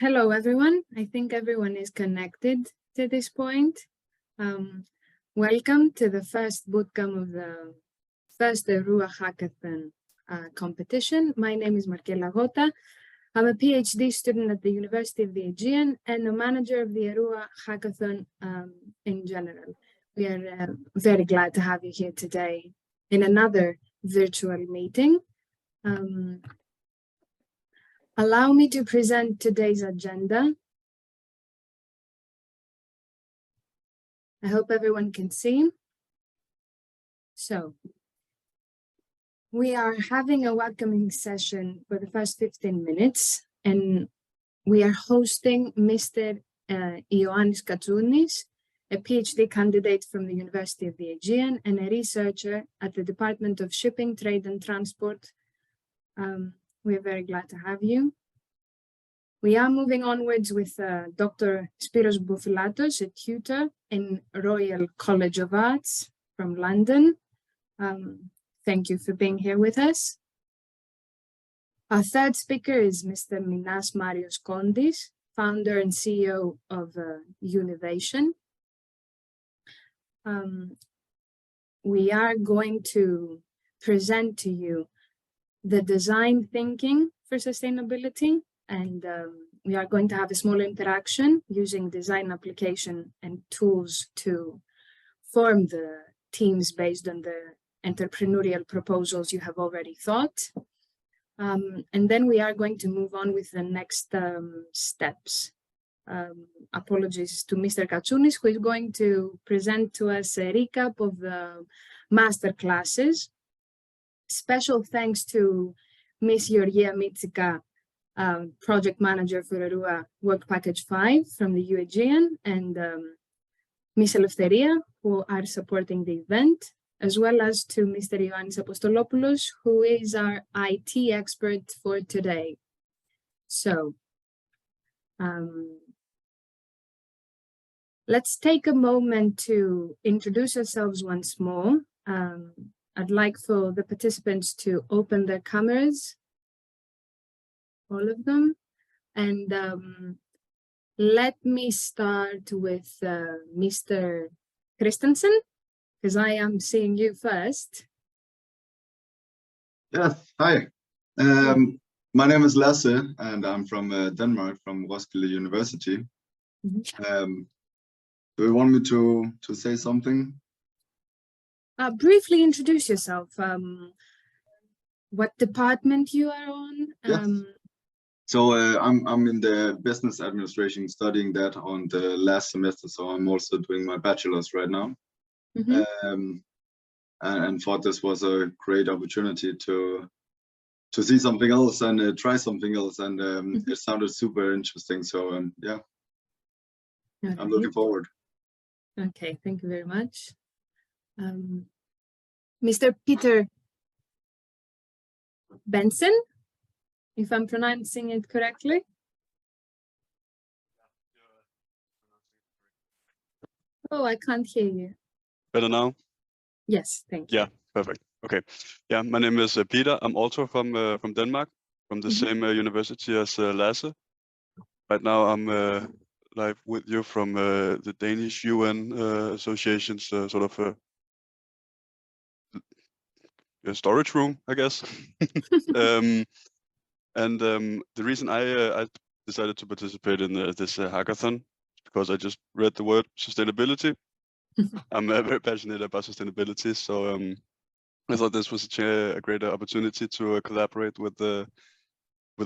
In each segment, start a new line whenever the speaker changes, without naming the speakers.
Hello, everyone. I think everyone is connected to this point. Welcome to the first bootcamp of the first ERUA hackathon competition. My name is Markela Gota. I'm a PhD student at the University of the Aegean and a manager of the ERUA hackathon in general. We are very glad to have you here today in another virtual meeting. Allow me to present today's agenda. I hope everyone can see. So, we are having a welcoming session for the first 15 minutes, and we are hosting Mr. Ioannis Katsounis, a PhD candidate from the University of the Aegean and a researcher at the Department of Shipping, Trade and Transport. We are very glad to have you. We are moving onwards with Dr. Spiros Boufilatos, a tutor in Royal College of Arts from London. Thank you for being here with us. Our third speaker is Mr. Minas Marios Kondis, founder and CEO of Univation. We are going to present to you the design thinking for sustainability, and we are going to have a small interaction using design application and tools to form the teams based on the entrepreneurial proposals you have already thought. And then we are going to move on with the next steps. Apologies to Mr. Katsounis, who is going to present to us a recap of the master classes. Special thanks to Ms. Georgia Mitsika, project manager for ERUA Work Package 5 from the UAegean, and Ms. Eleftheria, who are supporting the event, as well as to Mr. Ioannis Apostolopoulos, who is our IT expert for today. So, let's take a moment to introduce ourselves once more. I'd like for the participants to open their cameras, all of them, and let me start with Mr. Christensen, because I am seeing you first.
Yes, hi. My name is Lasse, and I'm from Denmark, from Roskilde University. Do you want me to say something?
Briefly introduce yourself. What department you are on?
Yes. So I'm in the business administration, studying that on the last semester. So I'm also doing my bachelor's right now. And thought this was a great opportunity to see something else and try something else, and it sounded super interesting. So yeah, okay. I'm looking forward.
Okay, thank you very much. Mr. Peter Benson, if I'm pronouncing it correctly. Oh, I can't hear you.
Better now?
Yes, thank you.
Yeah, perfect. Okay. Yeah, my name is Peter. I'm also from Denmark, from the same university as Lasse. Right now, I'm live with you from the Danish UN Association's sort of a storage room, I guess. And the reason I decided to participate in this hackathon is because I just read the word sustainability. I'm very passionate about sustainability, so I thought this was a great opportunity to collaborate with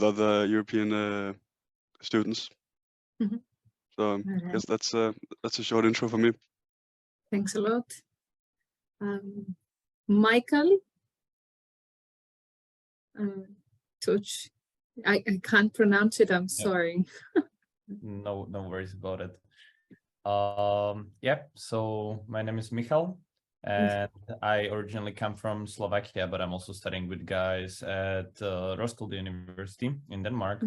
other European students. So I guess that's a short intro for me.
Thanks a lot. Michael Touch. I can't pronounce it, I'm sorry.
No worries about it. Yeah, so my name is Michal, and I originally come from Slovakia, but I'm also studying with guys at Roskilde University in Denmark.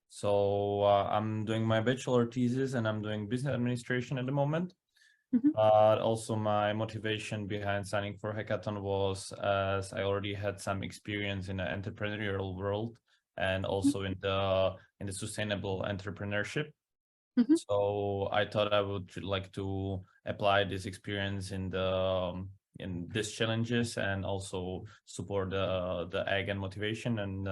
So I'm doing my bachelor thesis and I'm doing business administration at the moment. But also my motivation behind signing for Hackathon was as I already had some experience in the entrepreneurial world and also in the sustainable entrepreneurship.
Mhm.
So I thought I would like to apply this experience in these challenges and also support the egg and motivation and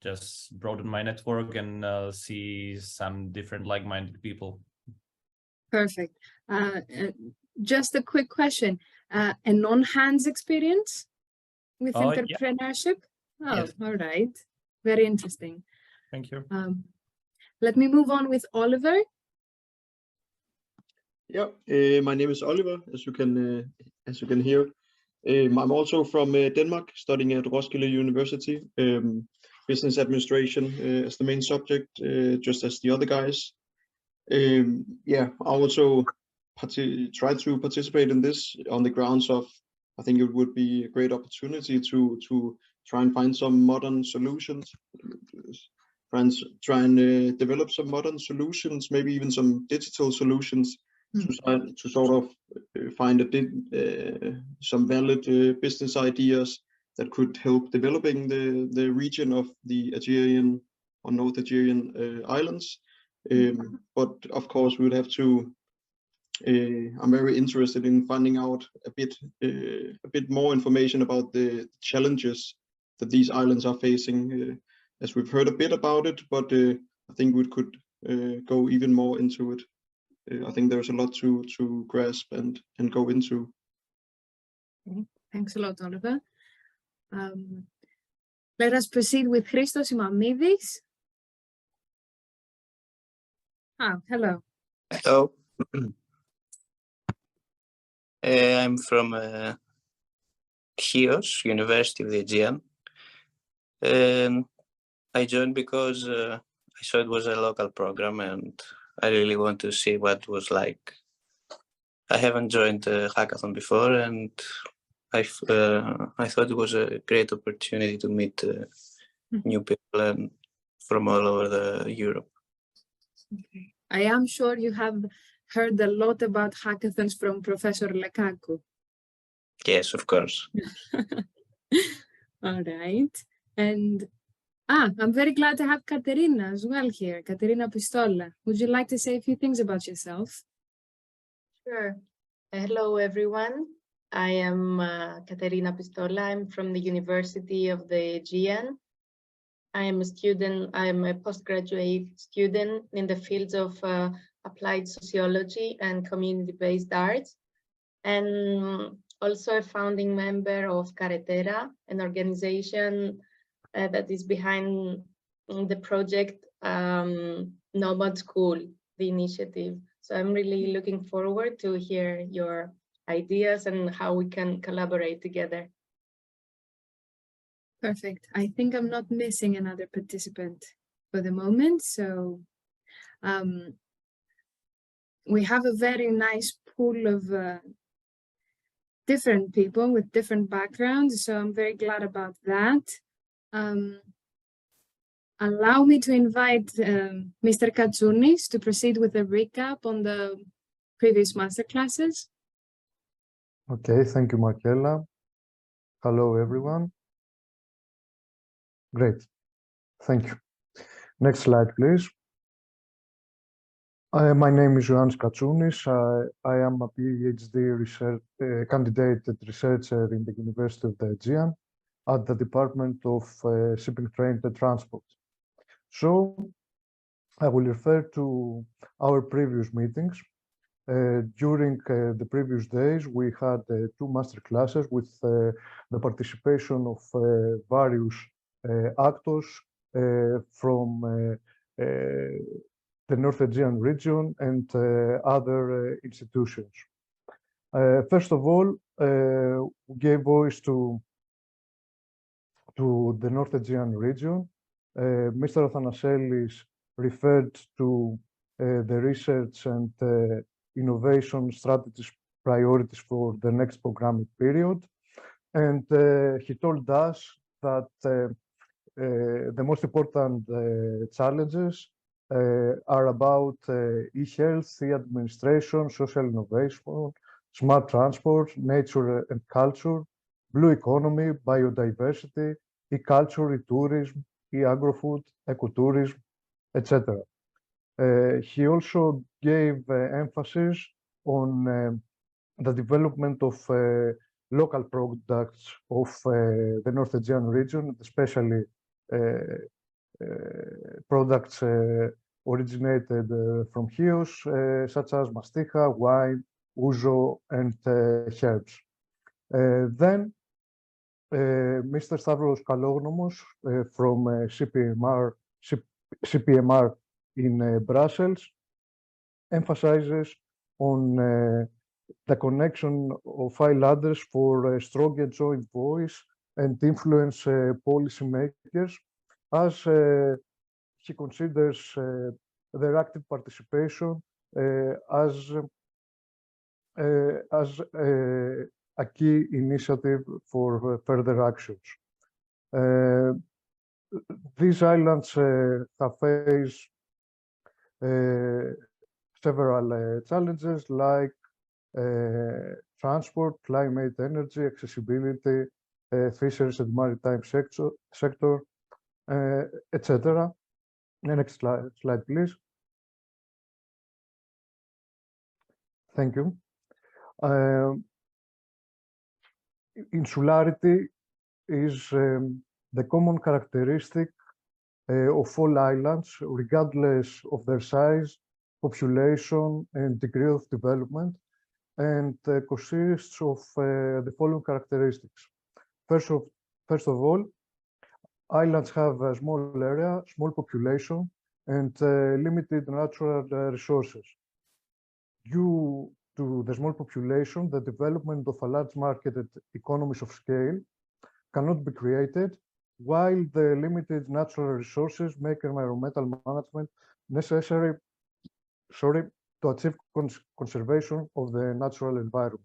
just broaden my network and see some different like-minded people.
Perfect. Just a quick question. A non-hands experience with
Yeah.
entrepreneurship? Oh,
Yes.
all right. Very interesting.
Thank you.
Let me move on with Oliver.
Yeah, my name is Oliver, as you can hear. I'm also from Denmark, studying at Roskilde University, business administration as the main subject, just as the other guys. Yeah, I also try to participate in this on the grounds of, I think it would be a great opportunity to try and find some modern solutions, try and develop some modern solutions, maybe even some digital solutions to sort of find some valid business ideas that could help developing the region of the Aegean or North Aegean islands. But of course, we would have to. I'm very interested in finding out a bit more information about the challenges that these islands are facing, as we've heard a bit about it, but I think we could go even more into it. I think there's a lot to grasp and go into.
Okay. Thanks a lot, Oliver. Let us proceed with Christos Imamidis. Hello.
Hello. I'm from Chios, University of the Aegean. I joined because I saw it was a local program and I really want to see what it was like. I haven't joined a hackathon before and I thought it was a great opportunity to meet new people and from all over Europe.
Okay. I am sure you have heard a lot about hackathons from Professor Lekakou.
Yes, of course.
All right. And I'm very glad to have Katerina as well here. Katerina Pistola. Would you like to say a few things about yourself?
Sure. Hello, everyone. I am Katerina Pistola. I'm from the University of the Aegean. I am a student. I am a postgraduate student in the fields of applied sociology and community-based arts, and also a founding member of Carretera, an organization that is behind the project Nomad School, the initiative. So I'm really looking forward to hear your ideas and how we can collaborate together.
Perfect. I think I'm not missing another participant for the moment. So we have a very nice pool of different people with different backgrounds. So I'm very glad about that. Allow me to invite Mr. Katsounis to proceed with a recap on the previous masterclasses.
Okay, thank you, Markella. Hello, everyone. Great, thank you. Next slide, please. My name is Ioannis Katsounis. I am a PhD research candidate researcher in the University of the Aegean at the Department of Shipping, Trade and Transport. So I will refer to our previous meetings. During the previous days, we had 2 master classes with the participation of various actors from the North Aegean region and other institutions. First of all, we gave voice to the North Aegean region. Mr. Athanaselis referred to the research and innovation strategies priorities for the next programming period. And he told us that the most important challenges are about e-health, e-administration, social innovation, smart transport, nature and culture, blue economy, biodiversity, e-culture, e-tourism, e-agrofood, ecotourism, etc. He also gave emphasis on the development of local products of the North Aegean region, especially products originated from Chios, such as masticha, wine, ouzo, and herbs. Then Mr. Stavros Kalognomos from CPMR in Brussels emphasizes on the connection of islanders for a stronger joint voice and influence policymakers, as he considers their active participation as a key initiative for further actions. These islands have faced several challenges like transport, climate, energy, accessibility, fisheries and maritime sector, etc. Next slide, please. Thank you. Insularity is the common characteristic of all islands, regardless of their size, population, and degree of development, and consists of the following characteristics. First of all, islands have a small area, small population, and limited natural resources. Due to the small population, the development of a large market and economies of scale cannot be created, while the limited natural resources make environmental management necessary to achieve conservation of the natural environment.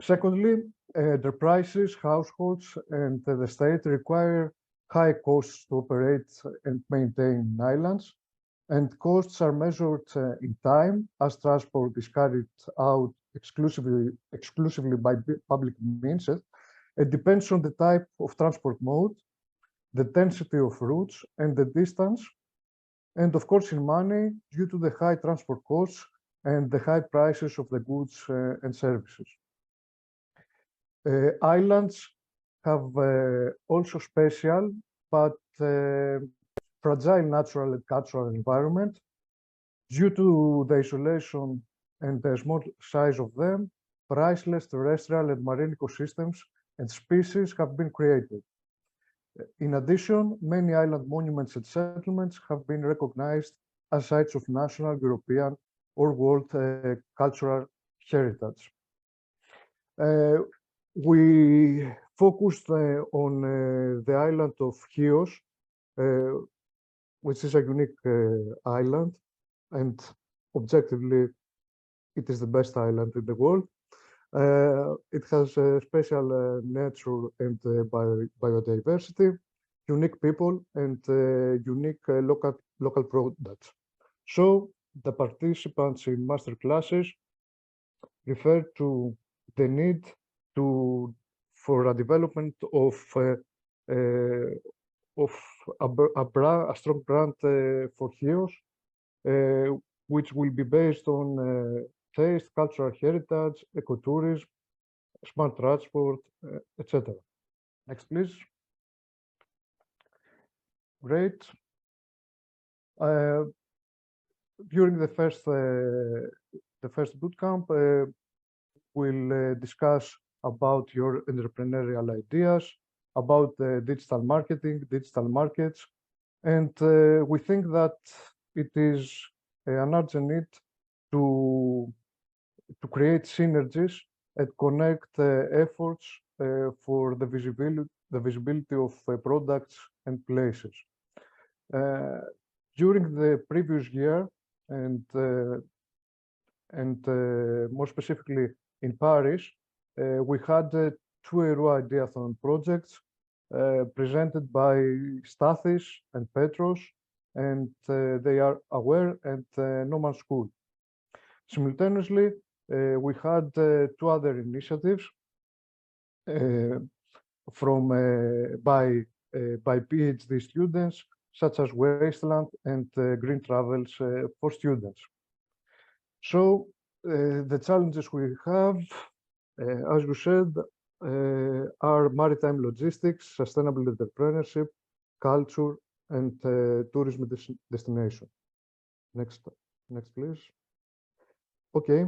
Secondly, enterprises, households, and the state require high costs to operate and maintain islands, and costs are measured in time, as transport is carried out exclusively by public means. It depends on the type of transport mode, the density of routes, and the distance, and of course in money, due to the high transport costs and the high prices of the goods and services. Islands have also special but fragile natural and cultural environment. Due to the isolation and the small size of them, priceless terrestrial and marine ecosystems and species have been created. In addition, many island monuments and settlements have been recognized as sites of national, European, or world cultural heritage. We focused on the island of Chios, which is a unique island, and objectively, it is the best island in the world. It has special nature and biodiversity, unique people, and unique local products. So the participants in master classes refer to the need for a development of a strong brand for Chios, which will be based on taste, cultural heritage, ecotourism, smart transport, etc. Next, please. Great. During the first bootcamp, we'll discuss about your entrepreneurial ideas, about digital marketing, digital markets, and we think that it is an urgent need to create synergies and connect efforts for the visibility of products and places. During the previous year, and more specifically in Paris, we had two ERUA Ideathon projects presented by Stathis and Petros, and they are Aware and Norman School. Simultaneously, we had two other initiatives by by PhD students, such as wasteland and green travels for students. So the challenges we have, as you said, are maritime logistics, sustainable entrepreneurship, culture, and tourism destination. Next, please. Okay.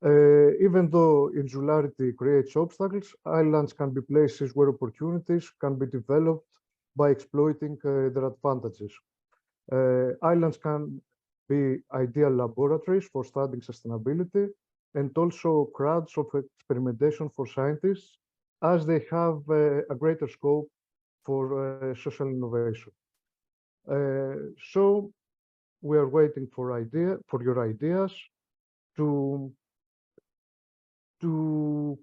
Even though insularity creates obstacles, islands can be places where opportunities can be developed by exploiting their advantages. Islands can be ideal laboratories for studying sustainability and also crowds of experimentation for scientists, as they have a greater scope for social innovation. So we are waiting for your ideas to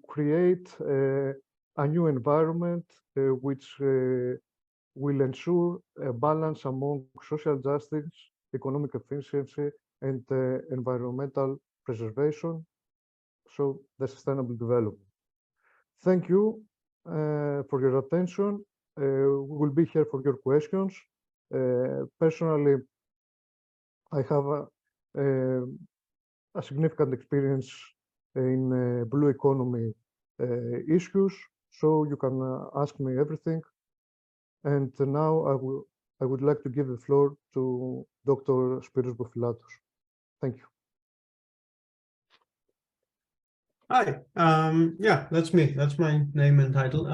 create a new environment which will ensure a balance among social justice, economic efficiency, and environmental preservation, so the sustainable development. Thank you for your attention. We will be here for your questions. Personally, I have a significant experience in blue economy issues, so you can ask me everything. And now I would like to give the floor to Dr. Spyros Boufilatos. Thank you.
Hi, yeah, that's me. That's my name and title.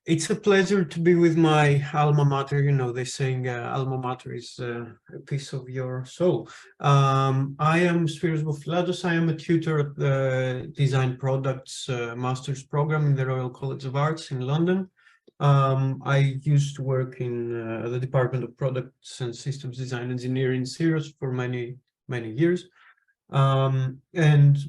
It's a pleasure to be with my alma mater. You know, they're saying alma mater is a piece of your soul. I am Spyros Boufilatos. I am a tutor at the Design Products Master's Program in the Royal College of Arts in London. I used to work in the Department of Products and Systems Design Engineering in Sirius for many years. And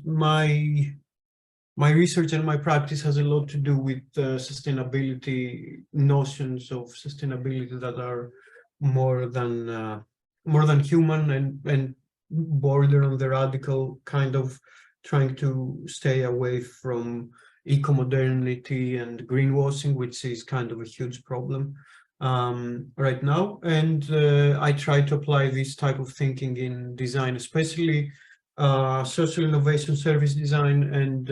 my research and my practice has a lot to do with sustainability, notions of sustainability that are more than human and border on the radical, kind of trying to stay away from eco-modernity and greenwashing, which is kind of a huge problem right now. And I try to apply this type of thinking in design, especially social innovation, service design, and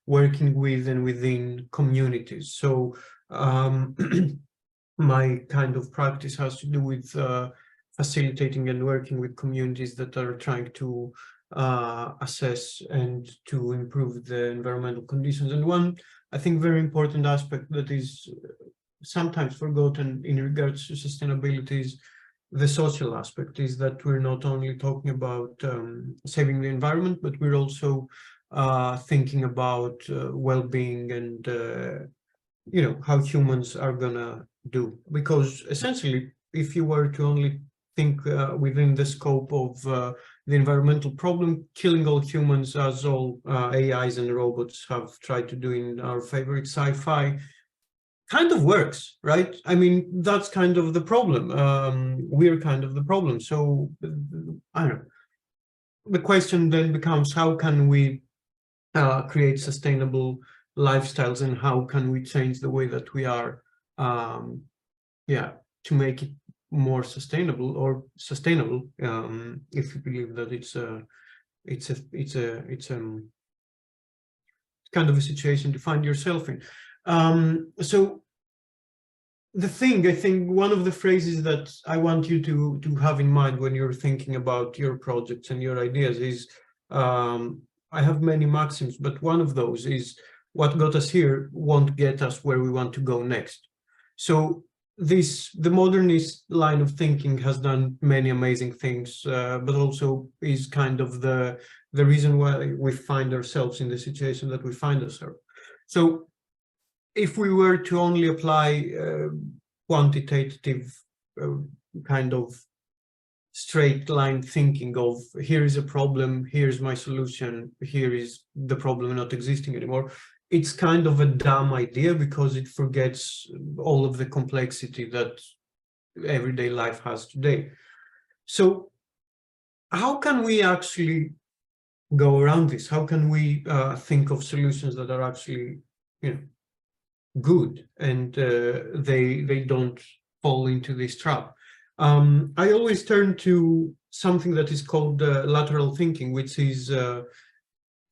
working with and within communities. So my kind of practice has to do with facilitating and working with communities that are trying to assess and to improve the environmental conditions. And one, I think, very important aspect that is sometimes forgotten in regards to sustainability is the social aspect, is that we're not only talking about saving the environment, but we're also thinking about well-being and you know, how humans are gonna do. Because essentially, if you were to only think within the scope of the environmental problem, killing all humans, as all AIs and robots have tried to do in our favorite sci-fi, kind of works, right? I mean, that's kind of the problem. We're kind of the problem. So I don't know. The question then becomes, how can we create sustainable lifestyles, and how can we change the way that we are, yeah, to make it more sustainable or sustainable, if you believe that it's kind of a situation to find yourself in. So the thing, I think one of the phrases that I want you to have in mind when you're thinking about your projects and your ideas is, I have many maxims, but one of those is, what got us here won't get us where we want to go next. So the modernist line of thinking has done many amazing things, but also is kind of the reason why we find ourselves in the situation that we find ourselves. So if we were to only apply quantitative kind of straight line thinking of, here is a problem, here's my solution, here is the problem not existing anymore, it's kind of a dumb idea, because it forgets all of the complexity that everyday life has today. So how can we actually go around this? How can we think of solutions that are actually, you know, good, and they don't fall into this trap. I always turn to something that is called lateral thinking, which is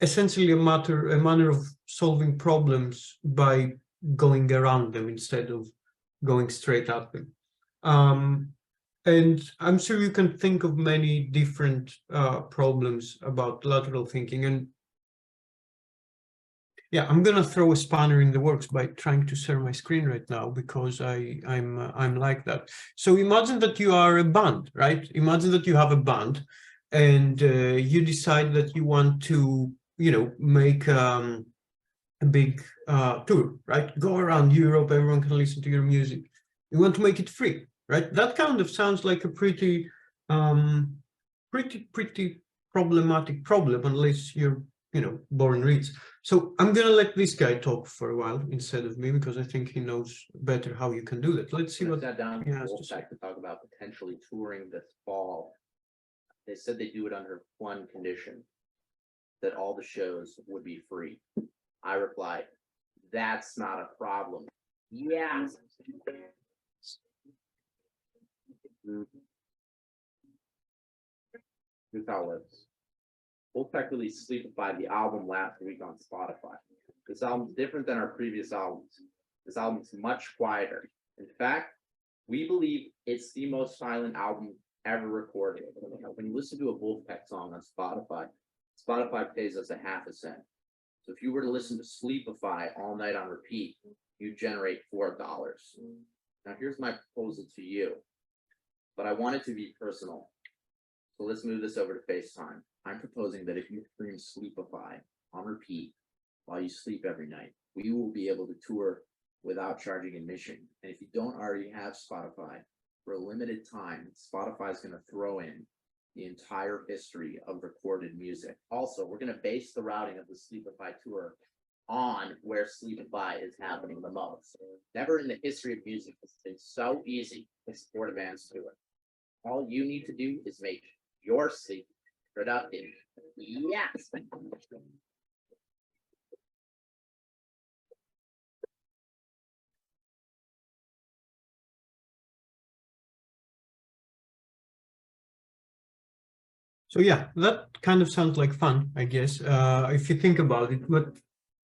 essentially a manner of solving problems by going around them instead of going straight at them. And I'm sure you can think of many different problems about lateral thinking. And yeah, I'm gonna throw a spanner in the works by trying to share my screen right now, because I'm like that. So imagine that you are a band, right? Imagine that you have a band, and you decide that you want to, you know, make a big tour, right? Go around Europe, everyone can listen to your music. You want to make it free, right? That kind of sounds like a pretty problematic problem, unless you're, you know, born rich. So I'm gonna let this guy talk for a while instead of me, because I think he knows better how you can do that. Let's see what
sat down
he has to
with
say.
Wolfpack to talk about potentially touring this fall. They said they do it under one condition, that all the shows would be free. I replied, that's not a problem. Yeah. Here's how it lives. Wolfpack released Sleepify, the album, last week on Spotify. This album's different than our previous albums. This album's much quieter. In fact, we believe it's the most silent album ever recorded. When you listen to a Wolfpack song on Spotify, Spotify pays us 0.5 cent. So if you were to listen to Sleepify all night on repeat, you generate $4. Now here's my proposal to you, but I want it to be personal. So let's move this over to FaceTime. I'm proposing that if you stream Sleepify on repeat while you sleep every night, we will be able to tour without charging admission. And if you don't already have Spotify, for a limited time, Spotify is going to throw in the entire history of recorded music. Also, we're going to base the routing of the Sleepify tour on where Sleepify is happening the most. Never in the history of music has it been so easy to support a band's tour. All you need to do is make your sleep productive. Yes.
So yeah, that kind of sounds like fun, I guess, if you think about it. But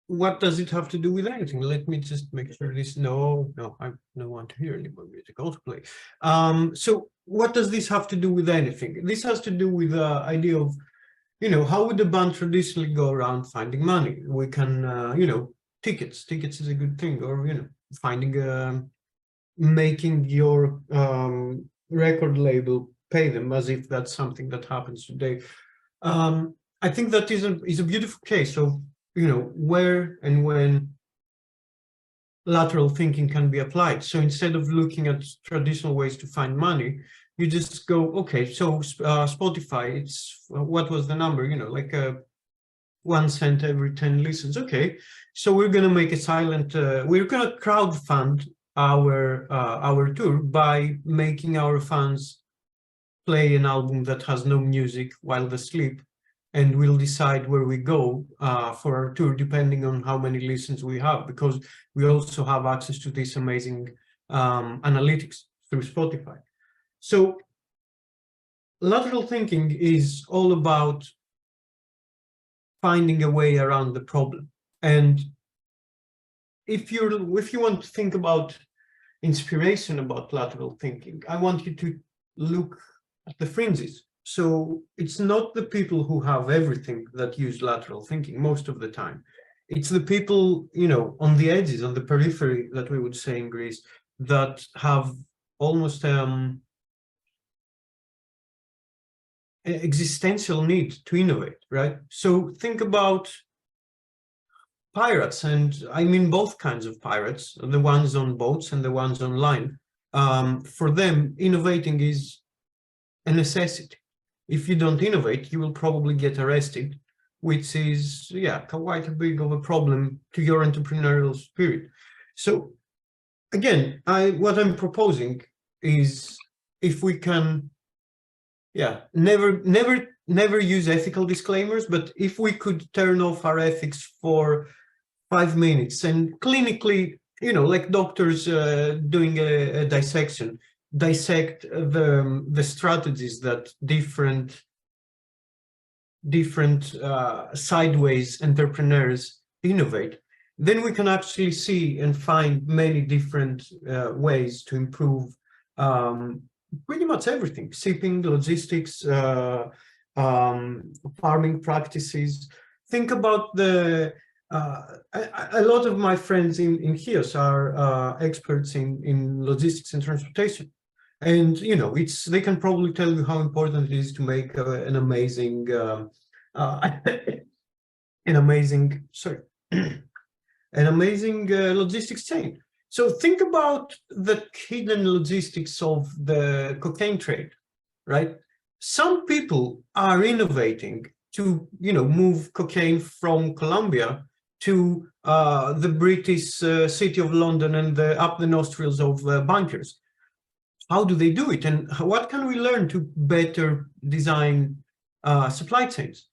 what does it have to do with anything? Let me just make sure this. No, I don't want to hear any more music autoplay. So what does this have to do with anything? This has to do with the idea of, you know, how would the band traditionally go around finding money? We can, you know, tickets is a good thing, or, you know, finding, making your record label pay them, as if that's something that happens today. I think that is a beautiful case of, you know, where and when lateral thinking can be applied. So instead of looking at traditional ways to find money, you just go, okay, so Spotify, it's, what was the number, you know, like 1 cent every 10 listens. Okay, so we're going to make a silent, we're going to crowdfund our tour by making our fans play an album that has no music while they sleep, and we'll decide where we go for our tour depending on how many listens we have, because we also have access to this amazing analytics through Spotify. So lateral thinking is all about finding a way around the problem. And if you want to think about inspiration about lateral thinking, I want you to look at the fringes. So it's not the people who have everything that use lateral thinking most of the time. It's the people, you know, on the edges, on the periphery, that we would say in Greece, that have almost existential need to innovate, right? So think about pirates, and I mean both kinds of pirates, the ones on boats and the ones on land. For them, innovating is a necessity. If you don't innovate, you will probably get arrested, which is, yeah, quite a big of a problem to your entrepreneurial spirit. So again, what I'm proposing is, if we can, yeah, never use ethical disclaimers, but if we could turn off our ethics for 5 minutes and clinically you know, like doctors doing a dissection, dissect the strategies that different sideways entrepreneurs innovate, then we can actually see and find many different ways to improve pretty much everything: shipping, logistics, farming practices. Think about the a lot of my friends in HIOS are experts in logistics and transportation. And, you know, they can probably tell you how important it is to make an amazing, logistics chain. So think about the hidden logistics of the cocaine trade, right? Some people are innovating to, you know, move cocaine from Colombia to the British city of London and up the nostrils of bankers. How do they do it, and what can we learn to better design supply chains?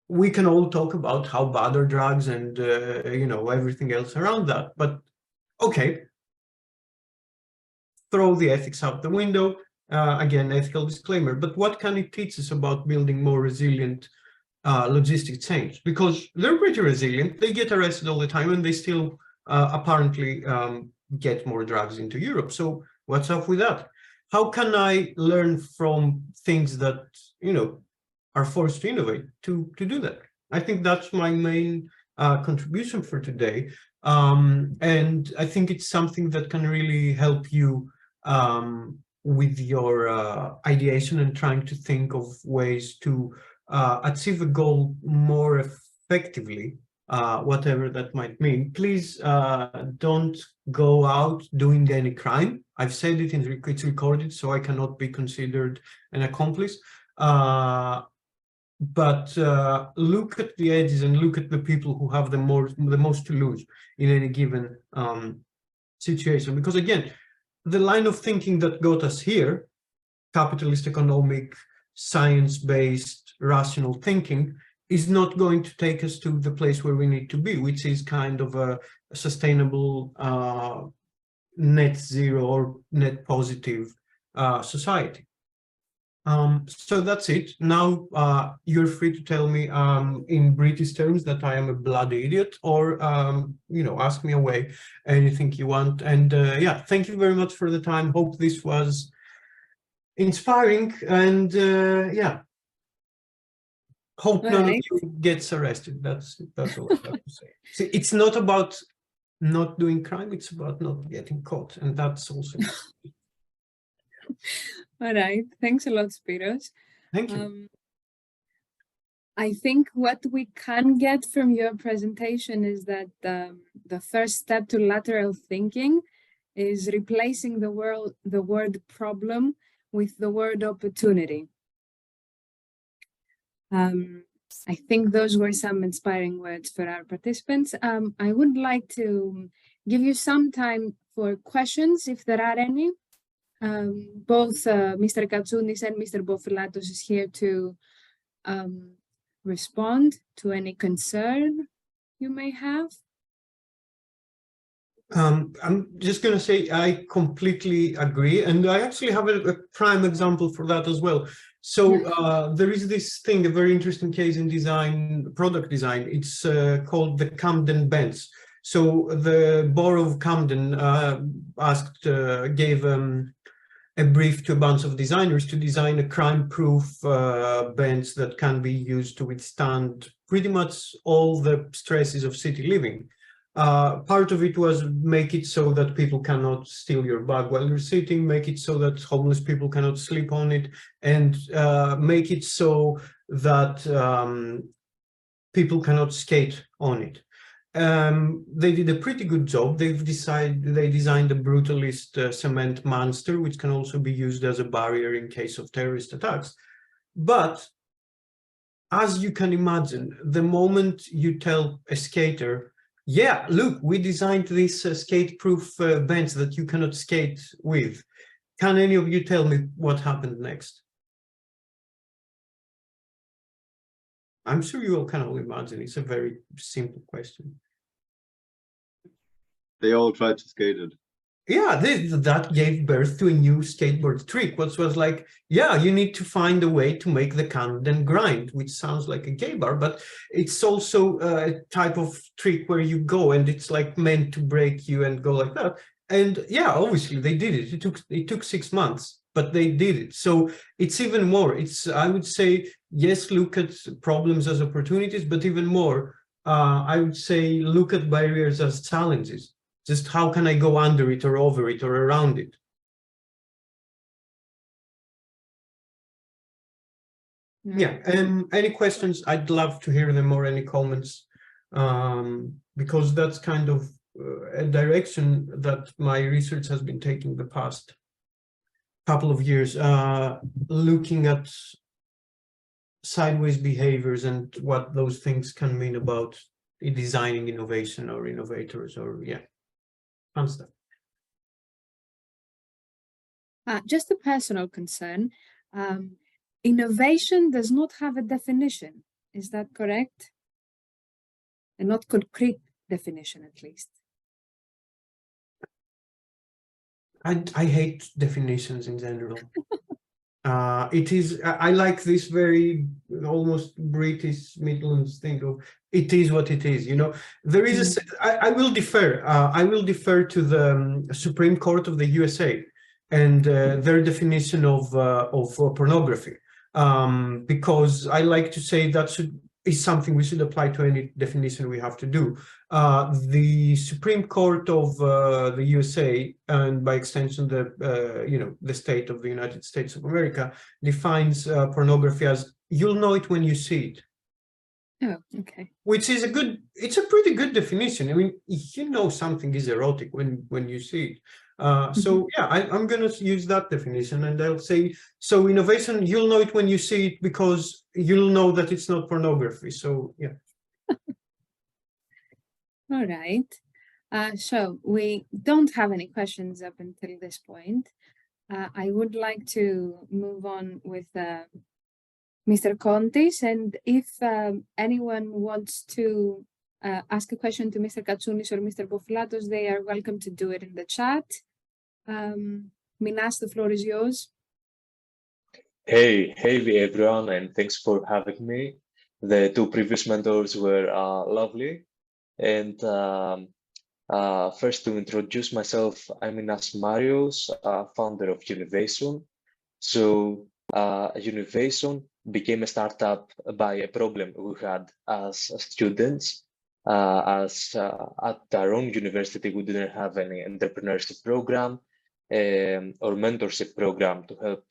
We can all talk about how bad are drugs and you know, everything else around that, but okay, throw the ethics out the window. Again, ethical disclaimer, but what can it teach us about building more resilient logistic chains? Because they're pretty resilient. They get arrested all the time, and they still apparently get more drugs into Europe. So what's up with that? How can I learn from things that, you know, are forced to innovate to do that? I think that's my main contribution for today. And I think it's something that can really help you with your ideation and trying to think of ways to achieve a goal more effectively, whatever that might mean. Please don't go out doing any crime. I've said it, it's recorded, so I cannot be considered an accomplice. But look at the edges and look at the people who have the most to lose in any given situation. Because again, the line of thinking that got us here, capitalist economic, science-based, rational thinking, is not going to take us to the place where we need to be, which is kind of a sustainable net zero or net positive society. So that's it. Now you're free to tell me in British terms that I am a bloody idiot, or you know, ask me away anything you want. And yeah, thank you very much for the time. Hope this was inspiring, and yeah, hope none of you gets arrested. That's all I have to say. See, it's not about not doing crime, it's about not getting caught, and that's also
All right, thanks a lot, Spiros.
Thank you.
I think what we can get from your presentation is that the first step to lateral thinking is replacing the word problem with the word opportunity. I think those were some inspiring words for our participants. I would like to give you some time for questions, if there are any. Both Mr. Katsounis and Mr. Bofilatos is here to respond to any concern you may have.
I'm just going to say I completely agree, and I actually have a prime example for that as well. So there is this thing, a very interesting case in design, product design. It's called the Camden bench. So the borough of Camden gave a brief to a bunch of designers to design a crime-proof bench that can be used to withstand pretty much all the stresses of city living. Part of it was make it so that people cannot steal your bag while you're sitting, make it so that homeless people cannot sleep on it, and make it so that people cannot skate on it. They did a pretty good job. They designed a brutalist cement monster, which can also be used as a barrier in case of terrorist attacks. But as you can imagine, the moment you tell a skater, yeah, look, we designed this skate-proof bench that you cannot skate with, can any of you tell me what happened next? I'm sure you all can all imagine. It's a very simple question.
they all tried to skate it.
Yeah, that gave birth to a new skateboard trick, which was like, yeah, you need to find a way to make the can then grind, which sounds like a gay bar, but it's also a type of trick where you go and it's like meant to break you and go like that. And yeah, obviously they did it. It took 6 months, but they did it. So it's even more. It's, I would say, yes, look at problems as opportunities, but even more, I would say, look at barriers as challenges. Just how can I go under it or over it or around it? Yeah, any questions? I'd love to hear them, or any comments, because that's kind of a direction that my research has been taking the past couple of years, looking at sideways behaviors and what those things can mean about designing innovation or innovators, or yeah. Fun stuff.
Just a personal concern. Innovation does not have a definition. Is that correct? A not concrete definition, at least.
I hate definitions in general. I like this very almost British Midlands thing of it is what it is, you know. There is I will defer to the Supreme Court of the USA and their definition of pornography, because I like to say that is something we should apply to any definition we have to do. The Supreme Court of the USA, and by extension the state of the United States of America, defines pornography as you'll know it when you see it.
Oh, okay.
Which is it's a pretty good definition. I mean, you know something is erotic when you see it. So yeah, I'm going to use that definition, and I'll say, so innovation, you'll know it when you see it because you'll know that it's not pornography. So yeah.
All right. So we don't have any questions up until this point. I would like to move on with Mr. Kontis, and if anyone wants to ask a question to Mr. Katsounis or Mr. Boflatos, they are welcome to do it in the chat. Minas, the floor is yours.
Hey everyone, and thanks for having me. The two previous mentors were lovely. And first, to introduce myself, I'm Minas Marios, founder of Univation. So Univation became a startup by a problem we had as students. As at our own university, we didn't have any entrepreneurship program or mentorship program to help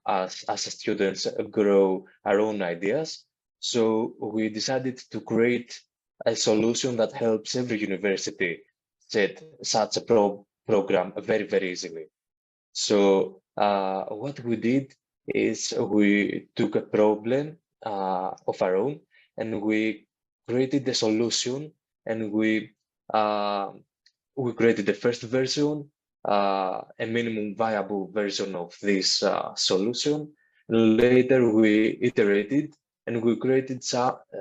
us as students grow our own ideas. So we decided to create a solution that helps every university set such a program very, very easily. So what we did is we took a problem of our own and we created the solution, and we created the first version, a minimum viable version of this solution. Later we iterated and we created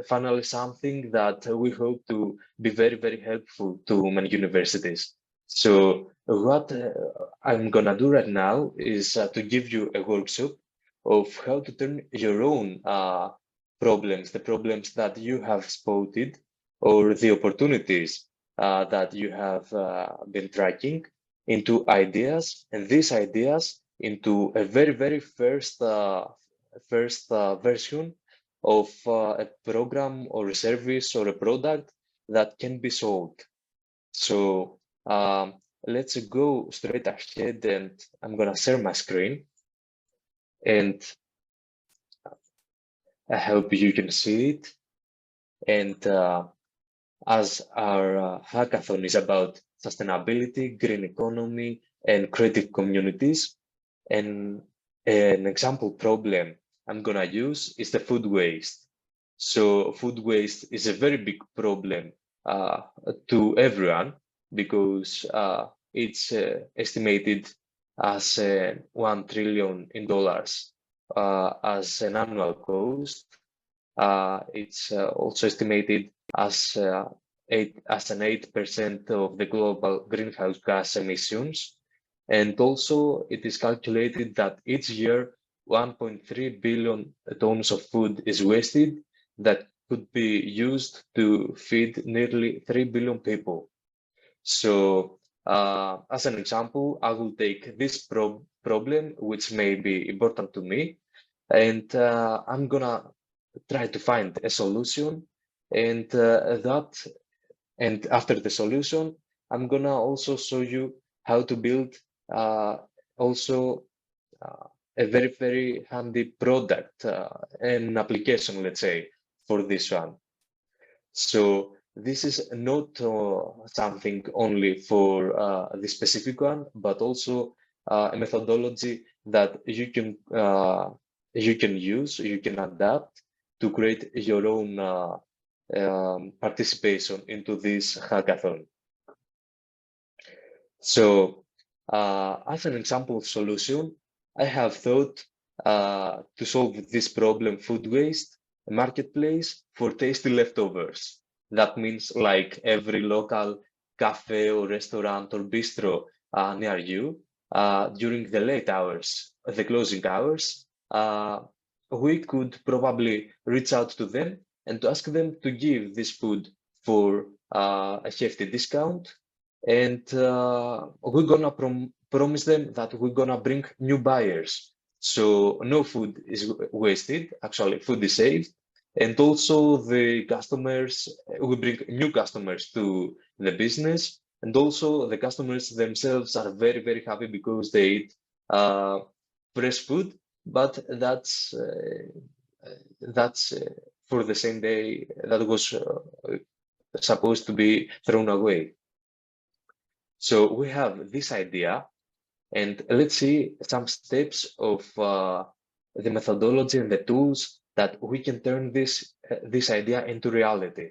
finally something that we hope to be very, very helpful to many universities. So what I'm gonna do right now is to give you a workshop of how to turn your own problems, the problems that you have spotted, or the opportunities that you have been tracking, into ideas, and these ideas into a very, very first version of a program or a service or a product that can be sold. So let's go straight ahead, and I'm gonna share my screen, and I hope you can see it. And as our hackathon is about sustainability, green economy, and creative communities, and an example problem I'm gonna use is the food waste. So food waste is a very big problem to everyone, because it's estimated as $1 trillion as an annual cost. It's also estimated as 8% of the global greenhouse gas emissions. And also it is calculated that each year 1.3 billion tons of food is wasted that could be used to feed nearly 3 billion people. So as an example, I will take this problem, which may be important to me, and I'm gonna try to find a solution, and after the solution, I'm gonna also show you how to build also a very, very handy product, an application, let's say, for this one. So this is not something only for the specific one, but also a methodology that you can use, you can adapt to create your own participation into this hackathon. So as an example of solution, I have thought to solve this problem, food waste, a marketplace for tasty leftovers. That means like every local cafe or restaurant or bistro near you, during the late hours, the closing hours, we could probably reach out to them and to ask them to give this food for a hefty discount. And we're gonna promise them that we're gonna bring new buyers. So no food is wasted, actually food is saved. And also the customers, we bring new customers to the business. And also the customers themselves are very, very happy because they eat fresh food, but that's for the same day that was supposed to be thrown away. So we have this idea, and let's see some steps of the methodology and the tools that we can turn this idea into reality.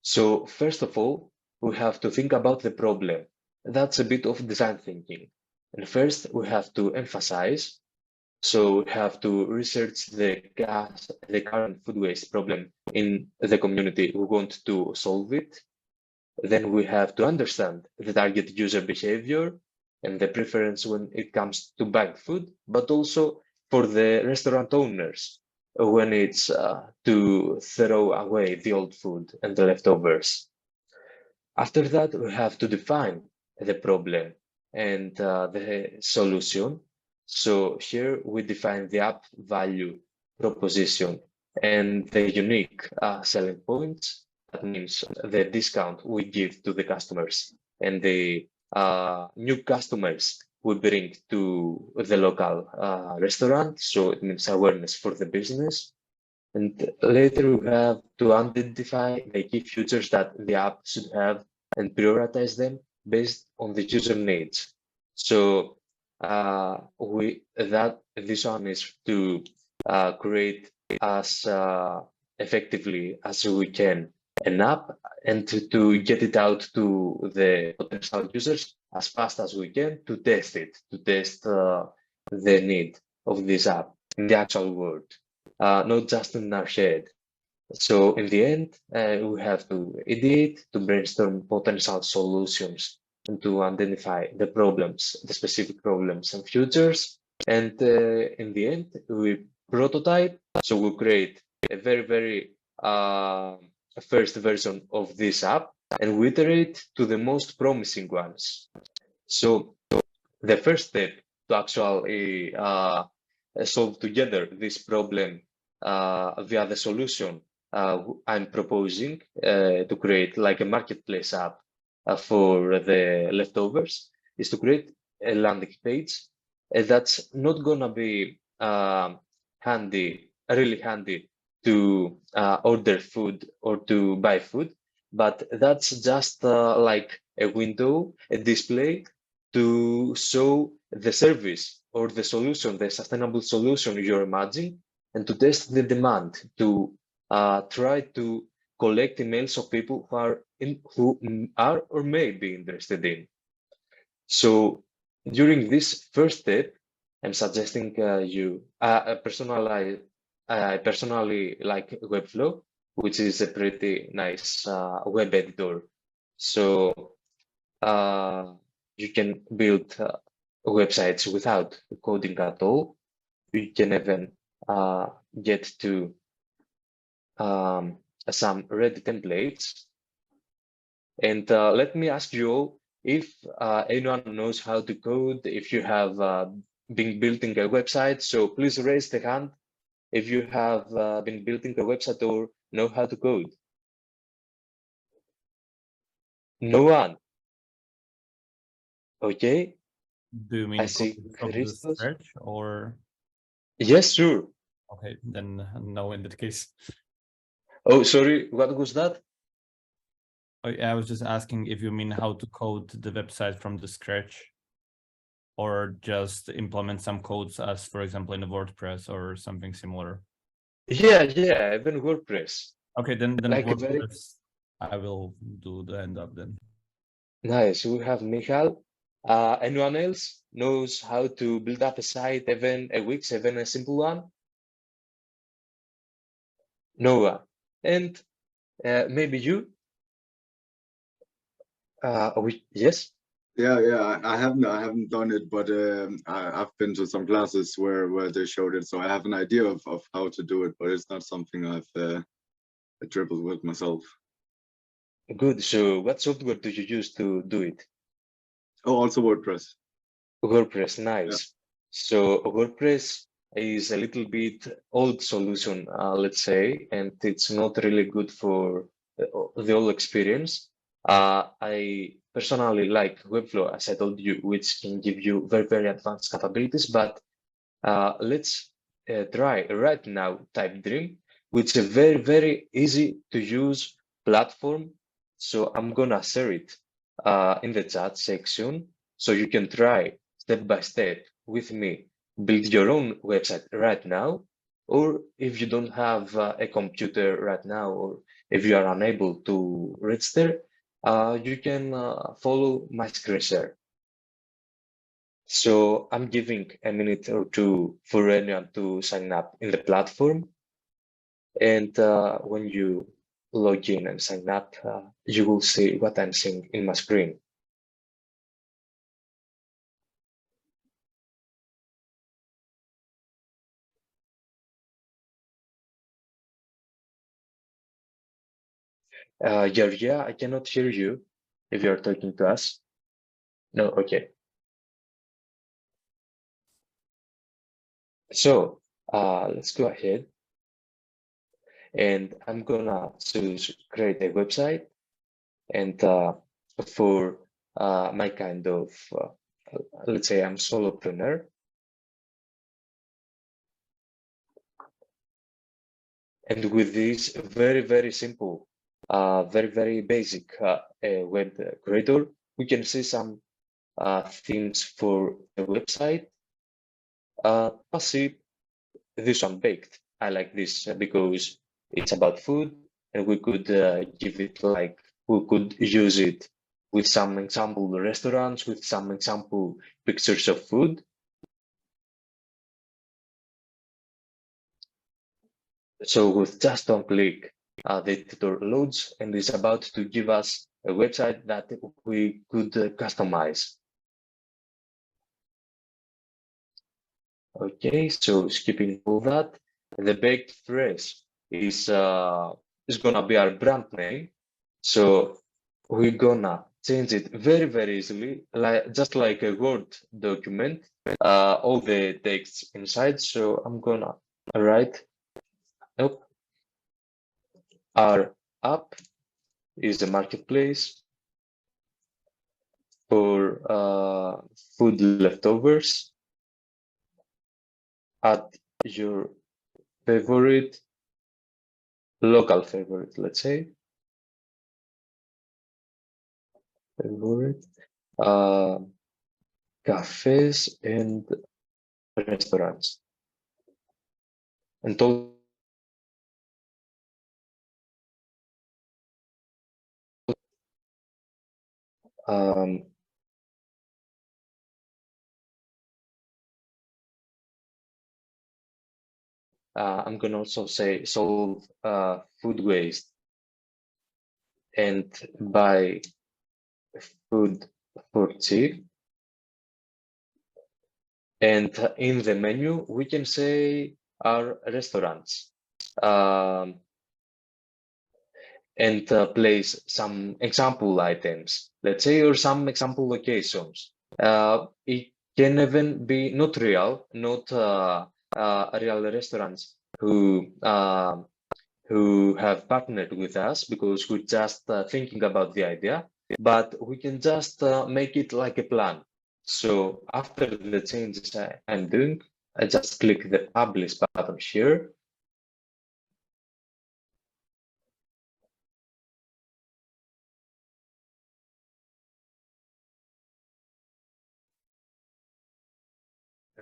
So first of all, we have to think about the problem. That's a bit of design thinking. And first, we have to emphasize. So we have to research the current food waste problem in the community. We want to solve it. Then we have to understand the target user behavior and the preference when it comes to buying food, but also for the restaurant owners when it's to throw away the old food and the leftovers. After that, we have to define the problem and the solution. So here we define the app value proposition and the unique selling points. That means the discount we give to the customers and the new customers we bring to the local restaurant. So it means awareness for the business. And later we have to identify the key features that the app should have and prioritize them based on the user needs. So this one is to create as effectively as we can an app and to get it out to the potential users as fast as we can to test it, to test the need of this app in the actual world, not just in our head. So in the end, we have to ideate, to brainstorm potential solutions and to identify the problems, the specific problems and futures. And in the end, we prototype. So we create a very, very first version of this app and we iterate to the most promising ones. So the first step to actually solve together this problem via the solution I'm proposing to create like a marketplace app for the leftovers is to create a landing page that's not gonna be really handy to order food or to buy food, but that's just like a window, a display to show the service or the solution, the sustainable solution you're imagining, and to test the demand, to try to collect emails of people who are or may be interested in. So during this first step, I'm suggesting you personally like Webflow which is a pretty nice web editor. So you can build websites without coding at all. You can even get to some ready templates. And let me ask you all, if anyone knows how to code, if you have been building a website, so please raise the hand if you have been building a website or know how to code. No one. Okay.
Do you mean
I see
from the
Christos.
scratch or?
Yes, sure.
Okay, then no in that case.
Oh, sorry, what was that?
I was just asking if you mean how to code the website from the scratch, or just implement some codes as, for example, in a WordPress or something similar.
Yeah, even WordPress.
Okay, then
like
WordPress, I will do the end up then.
Nice. We have Michal. Anyone else knows how to build up a site, even a Wix, even a simple one? Noah. And maybe you? Yes.
Yeah. I haven't done it, but I've been to some classes where they showed it, so I have an idea of how to do it, but it's not something I've dribbled with myself.
Good. So, what software do you use to do it?
Oh, also WordPress.
WordPress, nice.
Yeah.
So WordPress is a little bit old solution, let's say, and it's not really good for the old experience. I personally like Webflow, as I told you, which can give you very, very advanced capabilities, but let's try right now TypeDream, which is a very, very easy to use platform. So I'm gonna share it in the chat section, so you can try step by step with me, build your own website right now. Or if you don't have a computer right now, or if you are unable to register, you can follow my screen share. So I'm giving a minute or two for anyone to sign up in the platform. And when you log in and sign up, you will see what I'm seeing in my screen. Georgia, I cannot hear you if you're talking to us. No, okay. So let's go ahead. And I'm gonna choose create a website. And for my kind of, let's say I'm solopreneur. And with this very, very simple, very, very basic web creator, we can see some themes for the website. See this one baked. I like this because it's about food, and we could give it like, we could use it with some example restaurants, with some example pictures of food. So with just one click, the editor loads and is about to give us a website that we could customize. Okay, so skipping all that, the baked phrase is gonna be our brand name. So we're gonna change it very, very easily, like just like a Word document, all the text inside. So I'm gonna write, nope, our app is a marketplace for food leftovers. Add your favorite, local favorite, let's say. Favorite cafes and restaurants. And all I'm gonna also say solve food waste and buy food for cheap. And in the menu, we can say our restaurants and place some example items, let's say, or some example locations. It can even be not real restaurants who have partnered with us because we're just thinking about the idea, but we can just make it like a plan. So after the changes I'm doing, I just click the publish button here.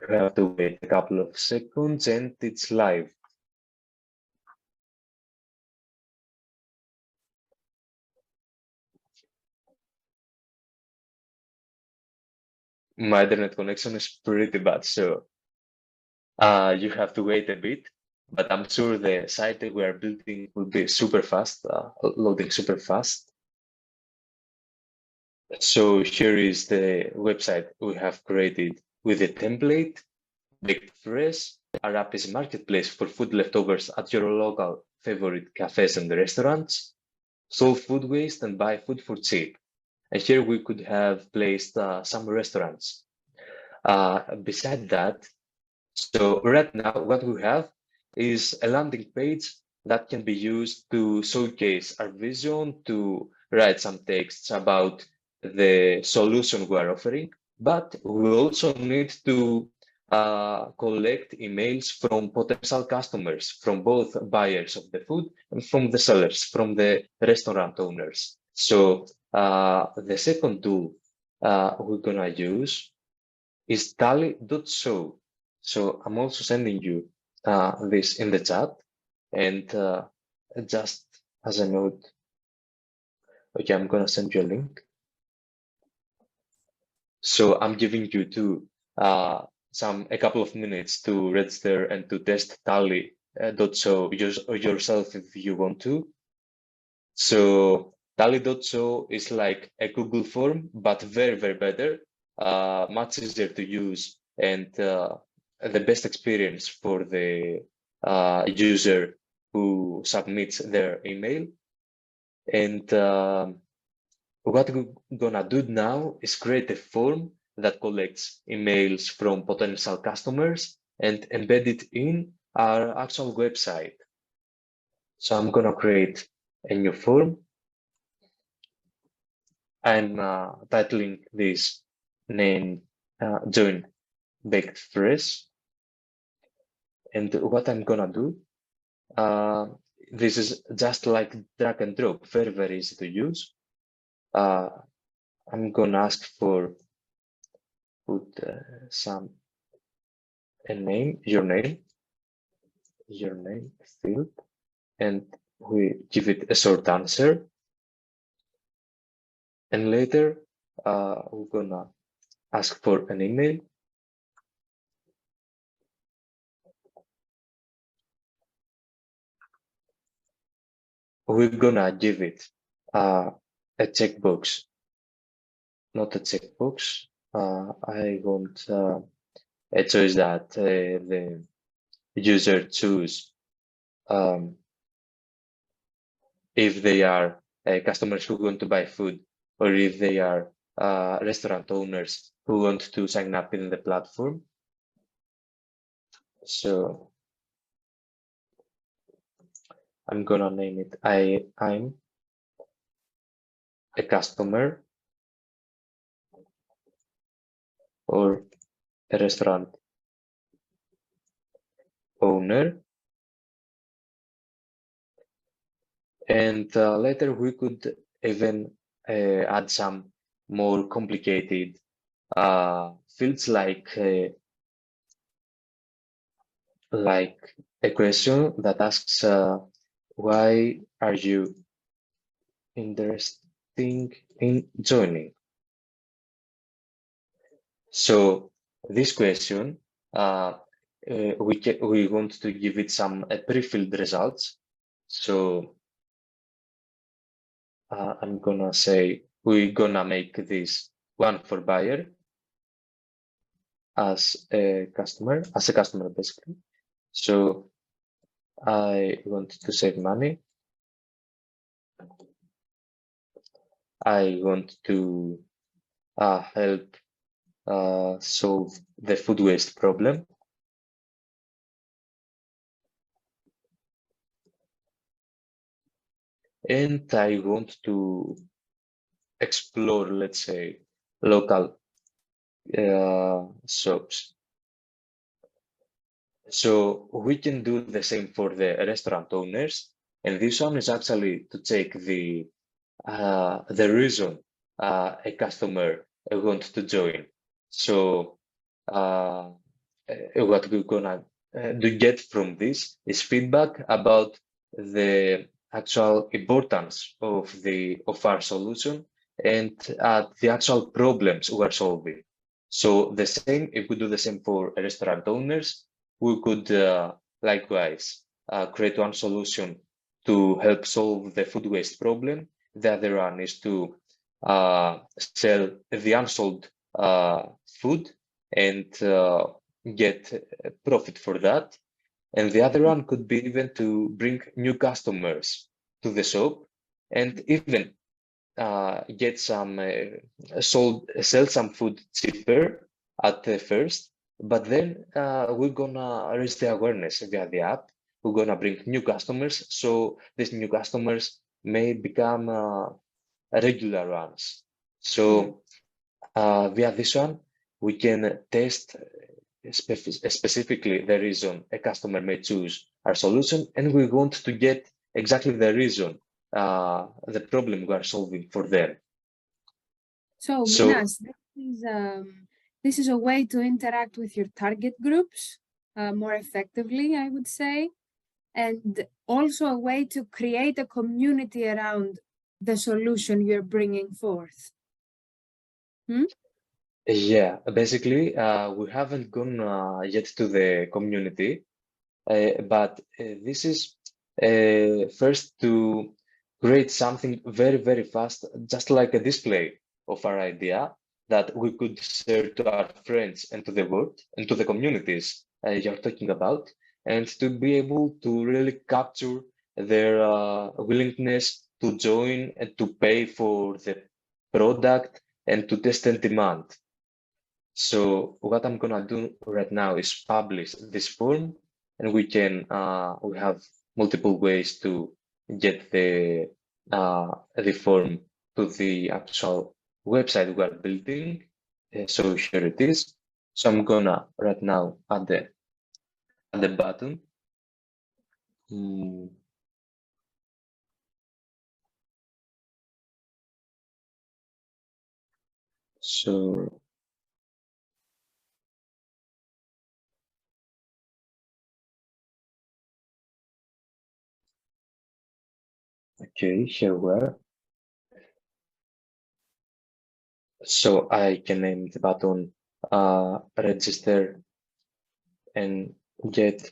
We have to wait a couple of seconds and it's live. My internet connection is pretty bad, so you have to wait a bit, but I'm sure the site that we are building will be super fast, loading super fast. So here is the website we have created with a template, Baked Fresh. Our app is a marketplace for food leftovers at your local favorite cafes and restaurants. Solve food waste and buy food for cheap. And here we could have placed some restaurants. Beside that, so right now what we have is a landing page that can be used to showcase our vision, to write some texts about the solution we're offering, but we also need to collect emails from potential customers, from both buyers of the food and from the sellers, from the restaurant owners. So the second tool we're gonna use is tally.show. So I'm also sending you this in the chat, and just as a note, okay, I'm gonna send you a link. So I'm giving you a couple of minutes to register and to test tally.show yourself if you want to. So tally.show is like a Google form, but very, very better, much easier to use, and the best experience for the user who submits their email. And what we're gonna do now is create a form that collects emails from potential customers and embed it in our actual website. So I'm gonna create a new form. I'm titling this name Join Baked Fresh. And what I'm gonna do, this is just like drag and drop, very, very easy to use. I'm gonna ask for put a name, your name field, and we give it a short answer. And later we're gonna ask for an email. We're gonna give it a checkbox, not a checkbox. I want a choice that the user choose if they are customers who want to buy food, or if they are restaurant owners who want to sign up in the platform. So I'm gonna name it I'm a customer or a restaurant owner. And later we could even add some more complicated fields like a question that asks, why are you interested in joining? So this question we want to give it some pre-filled results. So I'm gonna say we're gonna make this one for buyer as a customer basically. So I want to save money. I want to help solve the food waste problem. And I want to explore, let's say, local shops. So we can do the same for the restaurant owners. And this one is actually to check the reason a customer wants to join. So what we're gonna to get from this is feedback about the actual importance of our solution and the actual problems we're solving. So the same, if we do the same for restaurant owners, we could likewise create one solution to help solve the food waste problem. The other one is to sell the unsold food and get profit for that. And the other one could be even to bring new customers to the shop and even get some sell some food cheaper at the first, but then we're gonna raise the awareness via the app. We're gonna bring new customers, so these new customers may become regular ones. So via this one, we can test specifically the reason a customer may choose our solution, and we want to get exactly the reason, the problem we are solving for them.
So, Minas, this is a way to interact with your target groups more effectively, I would say, and also a way to create a community around the solution you're bringing forth.
Yeah, basically, we haven't gone yet to the community, but this is first to create something very, very fast, just like a display of our idea that we could share to our friends and to the world and to the communities you're talking about, and to be able to really capture their willingness to join and to pay for the product and to test and demand. So what I'm gonna do right now is publish this form, and we can we have multiple ways to get the form to the actual website we are building. So here it is. So I'm gonna right now add the button. So okay, here we are. So I can name the button register and get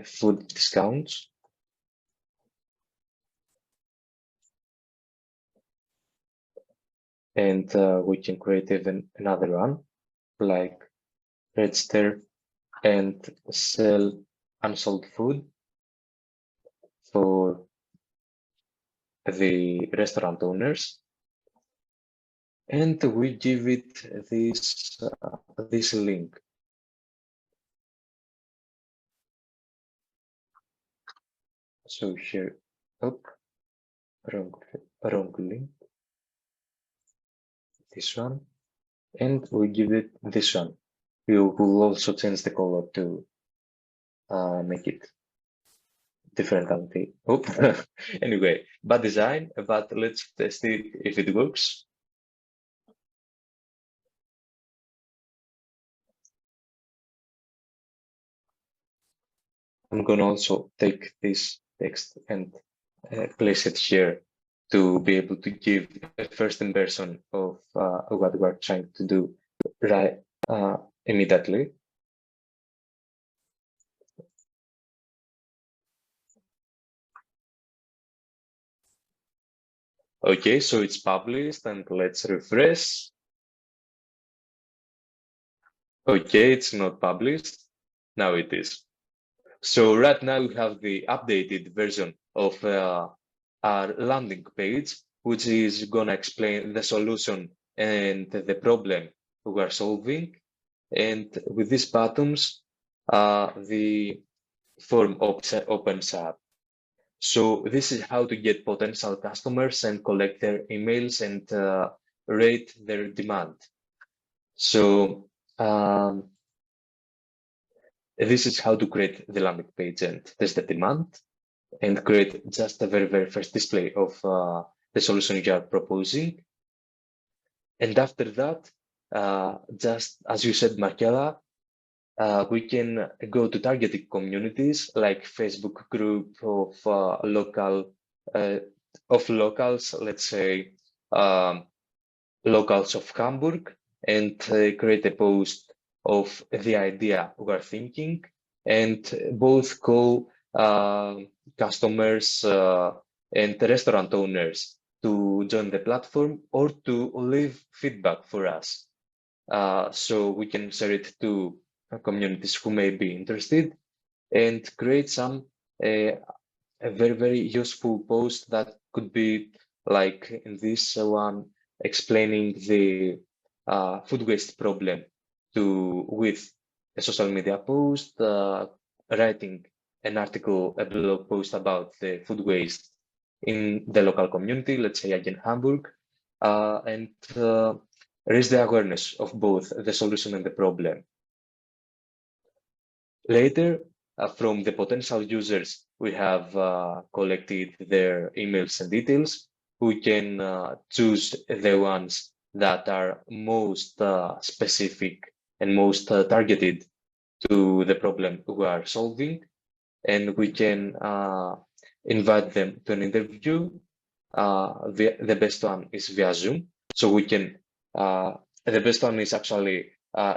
food discounts. And we can create even another one, like register and sell unsold food for the restaurant owners. And we give it this link. So here, wrong link. This one, and we give it this one. We will also change the color to make it different. Anyway, bad design, but let's test it if it works. I'm gonna also take this text and place it here to be able to give a first impression of what we're trying to do right immediately. Okay, so it's published, and let's refresh. Okay, it's not published. Now it is. So right now we have the updated version of our landing page, which is gonna explain the solution and the problem we are solving. And with these buttons, the form opens up. So this is how to get potential customers and collect their emails and rate their demand. So this is how to create the landing page and test the demand and create just a very first display of the solution you are proposing. And after that, just as you said, Markela, we can go to targeted communities like Facebook group of locals, let's say locals of Hamburg, and create a post of the idea we are thinking, and both call customers and restaurant owners to join the platform or to leave feedback for us. So we can share it to communities who may be interested and create some a very useful post that could be like in this one, explaining the food waste problem with a social media post, writing an article, a blog post about the food waste in the local community, let's say again Hamburg, and raise the awareness of both the solution and the problem. Later, from the potential users, we have collected their emails and details. We can choose the ones that are most specific and most targeted to the problem we are solving, and we can invite them to an interview. The best one is via Zoom, so we can. The best one is actually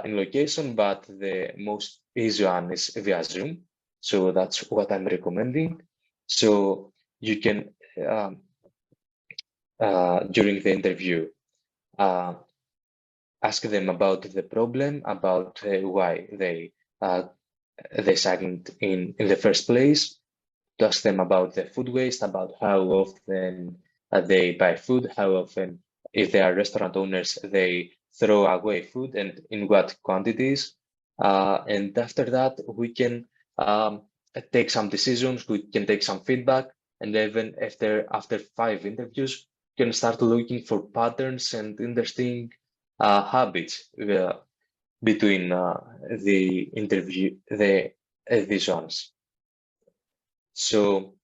in location, but the most easy one is via Zoom. So that's what I'm recommending. So you can during the interview ask them about the problem, about why they signed in the first place, to ask them about the food waste, about how often they buy food, how often, if they are restaurant owners, they throw away food and in what quantities. And after that, we can take some decisions, we can take some feedback, and even after 5 interviews, you can start looking for patterns and interesting habits between the interview, these ones. So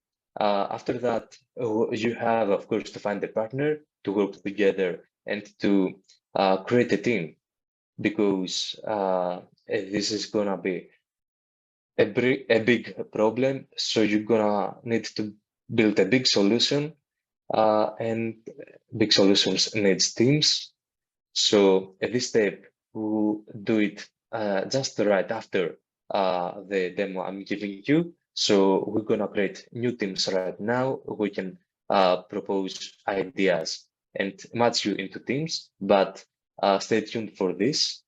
after that, you have, of course, to find a partner to work together and to create a team, because this is gonna be a big problem. So you're gonna need to build a big solution, and big solutions needs teams. So at this step, we'll do it just right after the demo I'm giving you. So we're gonna create new teams right now. We can propose ideas and match you into teams, but stay tuned for this.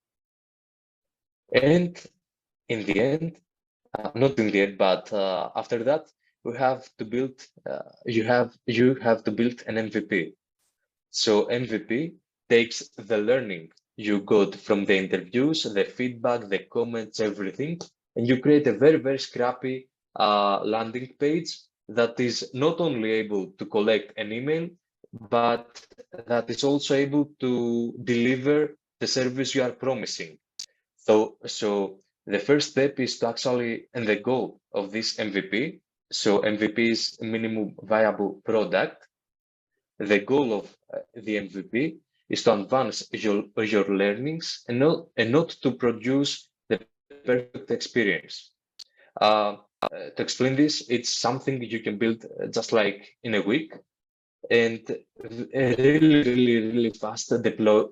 And in the end, not in the end, but after that, we have to build. You have to build an MVP. So MVP takes the learning you got from the interviews, the feedback, the comments, everything, and you create a very scrappy landing page that is not only able to collect an email, but that is also able to deliver the service you are promising. So the first step is to actually, and the goal of this MVP, so MVP is minimum viable product. The goal of the MVP is to advance your learnings and not to produce the perfect experience. To explain this, it's something you can build just like in a week, and really fastly deploy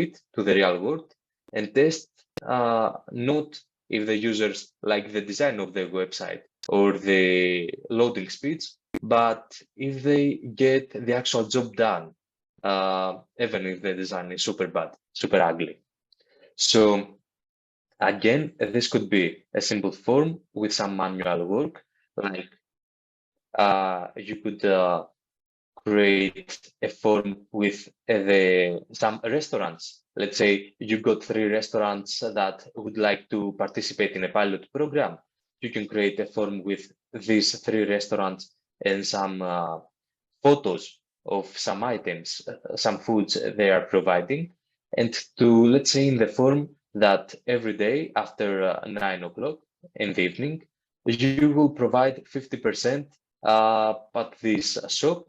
it to the real world and test not if the users like the design of the website or the loading speeds, but if they get the actual job done, even if the design is super bad, super ugly. So again, this could be a simple form with some manual work, like you could create a form with some restaurants. Let's say you got 3 restaurants that would like to participate in a pilot program. You can create a form with these 3 restaurants and some photos of some items, some foods they are providing, and to, let's say, in the form that every day after 9 o'clock in the evening, you will provide 50% at this shop.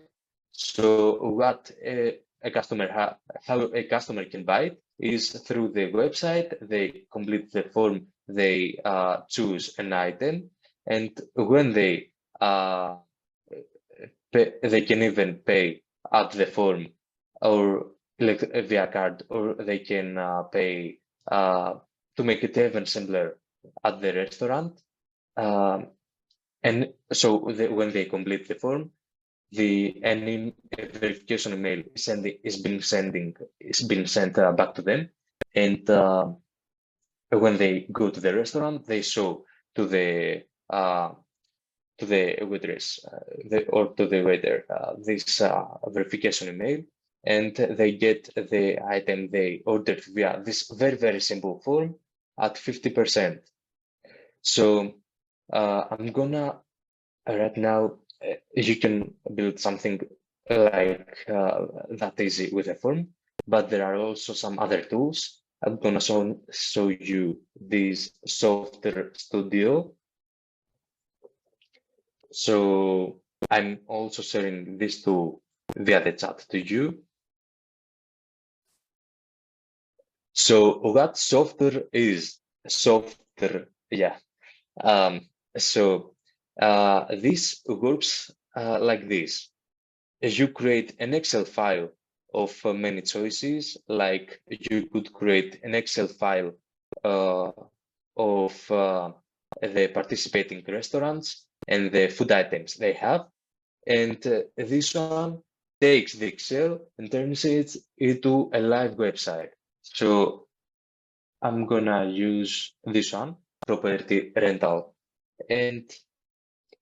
So what a customer how a customer can buy it is through the website. They complete the form, they choose an item, and when they they can even pay at the form or like via card, or they can pay to make it even simpler at the restaurant. And so when they complete the form, any verification email is being sent back to them, and when they go to the restaurant, they show to the waitress or to the waiter this verification email, and they get the item they ordered via this very simple form at 50%. So I'm gonna right now you can build something like that easy with a form, but there are also some other tools. I'm gonna show you this software studio. So I'm also sharing this tool via the chat to you. So what software is? Software, yeah. So this works like this. You create an Excel file of many choices, like you could create an Excel file of the participating restaurants and the food items they have. And this one takes the Excel and turns it into a live website. So I'm gonna use this one, property rental. And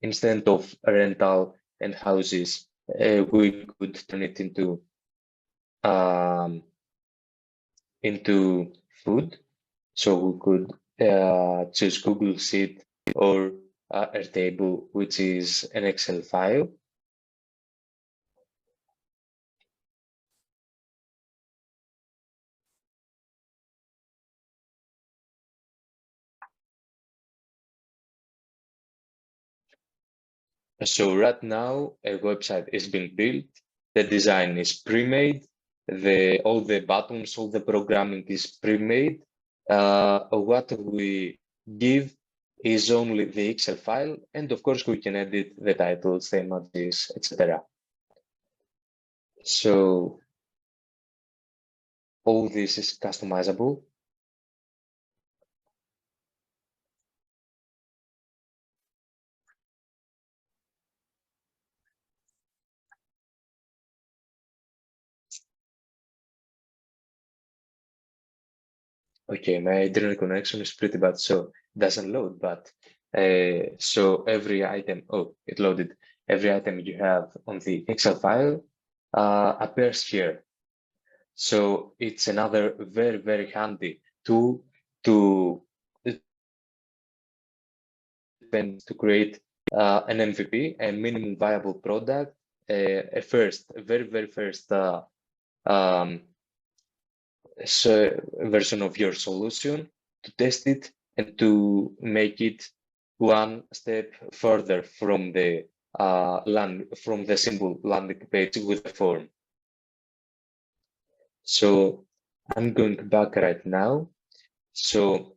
instead of rental and houses, we could turn it into food. So we could choose Google Sheet or Airtable, which is an Excel file. So right now a website is being built. The design is pre-made. All the buttons, all the programming is pre-made. What we give is only the Excel file, and of course we can edit the titles, the images, etc. So all this is customizable. Okay, my internet connection is pretty bad, so it doesn't load, but so every item, oh, it loaded. Every item you have on the Excel file appears here. So it's another very handy tool to create an MVP, a minimum viable product, a very first version of your solution, to test it and to make it one step further from the simple landing page with the form. So I'm going back right now. So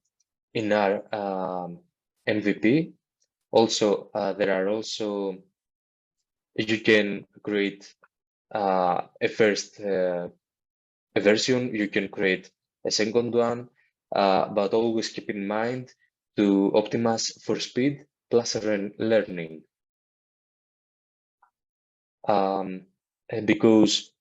in our MVP, also there are also, you can create a first version, you can create a second one, but always keep in mind to optimize for speed plus learning. because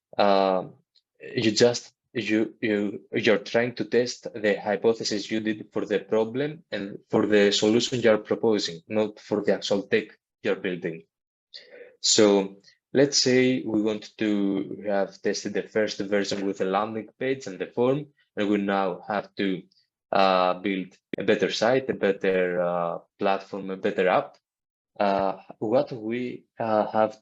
you're trying to test the hypothesis you did for the problem and for the solution you're proposing, not for the actual tech you're building. So let's say we want to have tested the first version with a landing page and the form, and we now have to build a better site, a better platform, a better app. What we analyze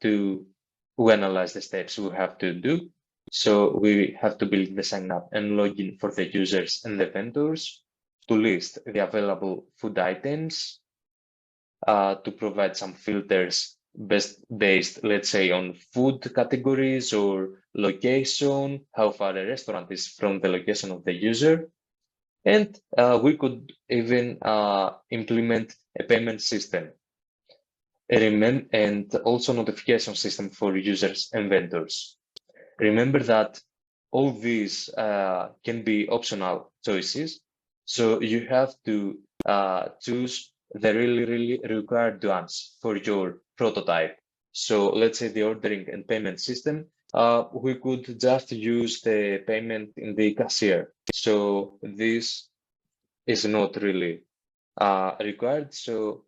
the steps we have to do. So we have to build the sign up and login for the users and the vendors, to list the available food items, to provide some filters based, let's say, on food categories or location, how far a restaurant is from the location of the user. And we could even implement a payment system and also notification system for users and vendors. Remember that all these can be optional choices, so you have to choose the really required ones for your prototype. So let's say the ordering and payment system, we could just use the payment in the cashier. So this is not really required, so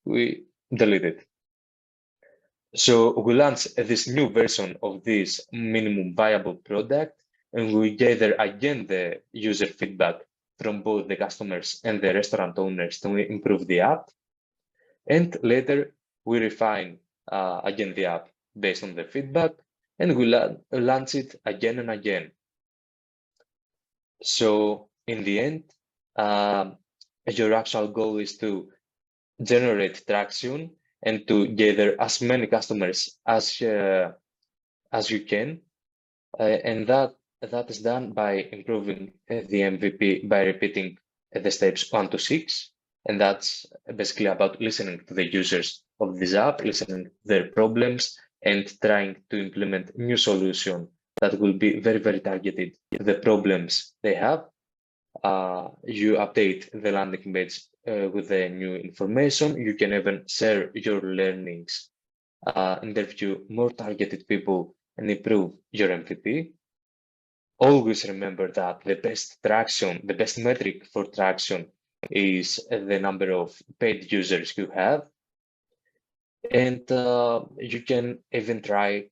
we delete it. So we launch this new version of this minimum viable product, and we gather again the user feedback from both the customers and the restaurant owners to improve the app. And later we refine again the app based on the feedback, and we launch it again and again. So in the end, your actual goal is to generate traction and to gather as many customers as you can, and that is done by improving the MVP by repeating the steps 1 to 6, and that's basically about listening to the users of this app, listening to their problems, and trying to implement new solution that will be very targeted to the problems they have. You update the landing page with the new information. You can even share your learnings, interview more targeted people, and improve your MVP. Always remember that the best traction, the best metric for traction is the number of paid users you have. And you can even try,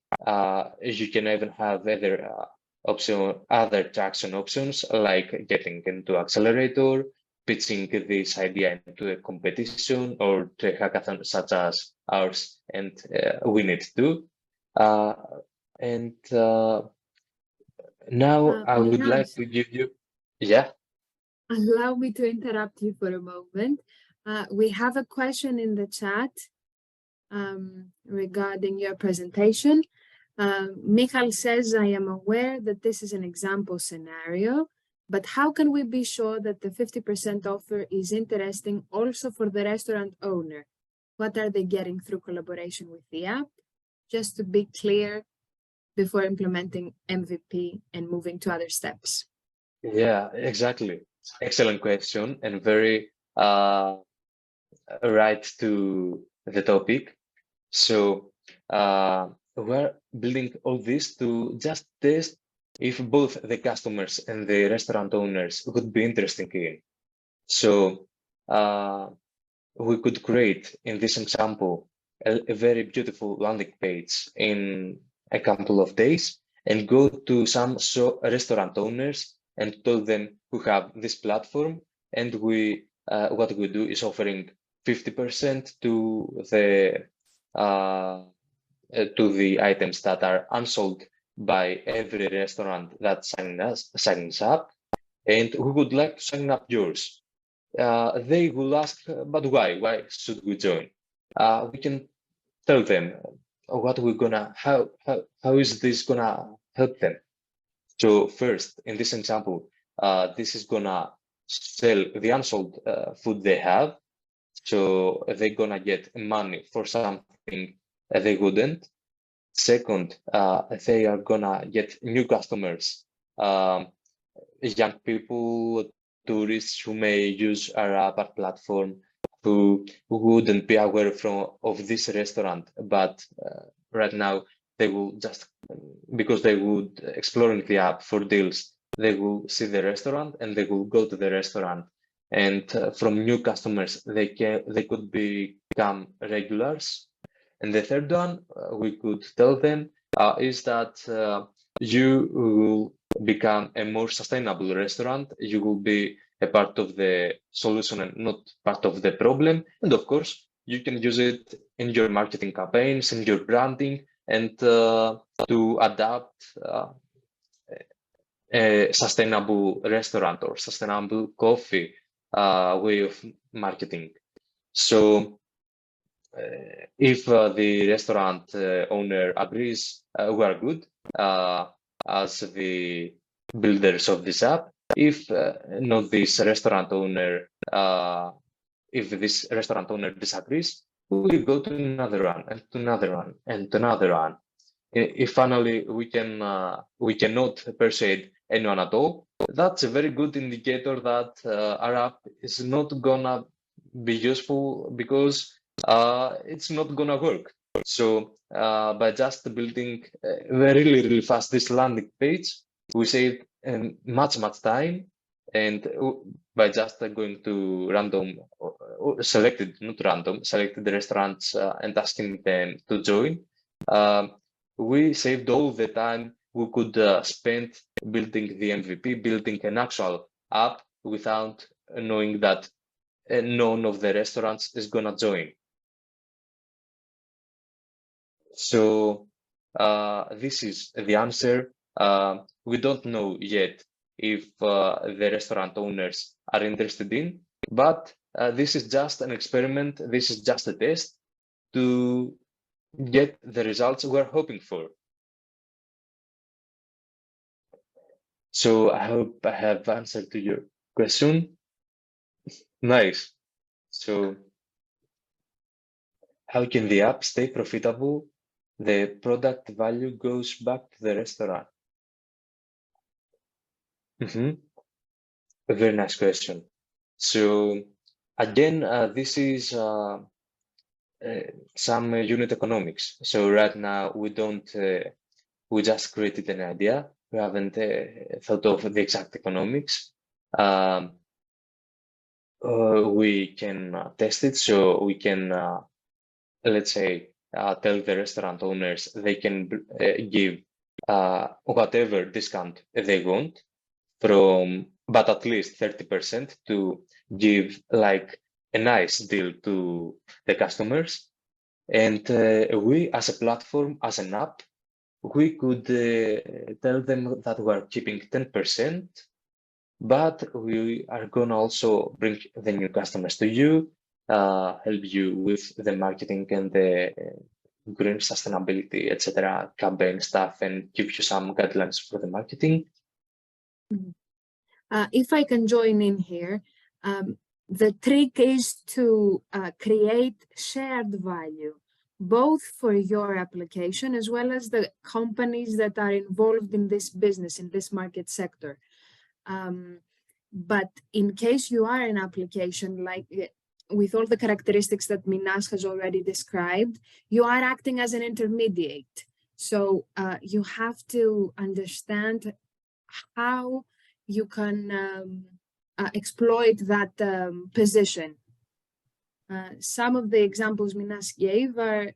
you can even have other traction options, like getting into accelerator, pitching this idea into a competition or to a hackathon such as ours, and win it too. Now I would like to give you,
Allow me to interrupt you for a moment. We have a question in the chat regarding your presentation. Michal says, I am aware that this is an example scenario, but how can we be sure that the 50% offer is interesting also for the restaurant owner? What are they getting through collaboration with the app? Just to be clear before implementing MVP and moving to other steps.
Yeah, exactly. Excellent question, and very right to the topic. So we're building all this to just test if both the customers and the restaurant owners would be interested in. So we could create, in this example, a very beautiful landing page in a couple of days, and go to some restaurant owners and tell them who have this platform, and what we do is offering 50% to the items that are unsold by every restaurant that signs up, and we would like to sign up yours. They will ask, but why? Why should we join? We can tell them what we're gonna, how is this gonna help them. So first, in this example, this is gonna sell the unsold food they have. So they're gonna get money for something they wouldn't. Second, they are gonna get new customers, young people, tourists who may use our app, our platform, who wouldn't be aware of this restaurant, but right now they will just, because they would exploring the app for deals, they will see the restaurant and they will go to the restaurant. And from new customers, they could become regulars. And the third one we could tell them is that you will become a more sustainable restaurant. You will be a part of the solution and not part of the problem. And of course, you can use it in your marketing campaigns, in your branding, and to adapt a sustainable restaurant or sustainable coffee way of marketing. So if the restaurant owner agrees, we are good as the builders of this app. If not this restaurant owner, if this restaurant owner disagrees, we go to another one and to another one and to another one. If finally we cannot persuade anyone at all, that's a very good indicator that our app is not gonna be useful, because it's not gonna work. So by just building really fast this landing page, we save much time, and by just going to random selected restaurants and asking them to join, we saved all the time we could spend building the MVP, building an actual app without knowing that none of the restaurants is gonna join. So this is the answer. We don't know yet if the restaurant owners are interested in, but this is just an experiment. This is just a test to get the results we're hoping for. So I hope I have answered to your question. Nice. So how can the app stay profitable? The product value goes back to the restaurant. A very nice question. So again, this is some unit economics. So right now we don't, we just created an idea. We haven't thought of the exact economics. We can test it, so we can, let's say, tell the restaurant owners they can give whatever discount they want, but at least 30% to give like a nice deal to the customers. And we, as a platform, as an app, we could tell them that we're keeping 10%, but we are going to also bring the new customers to you, help you with the marketing and the green sustainability, etc., campaign stuff, and give you some guidelines for the marketing.
If I can join in here, the trick is to create shared value, both for your application as well as the companies that are involved in this business, in this market sector. But in case you are an application like with all the characteristics that Minas has already described, you are acting as an intermediate. So you have to understand how you can exploit that position. Some of the examples Minas gave are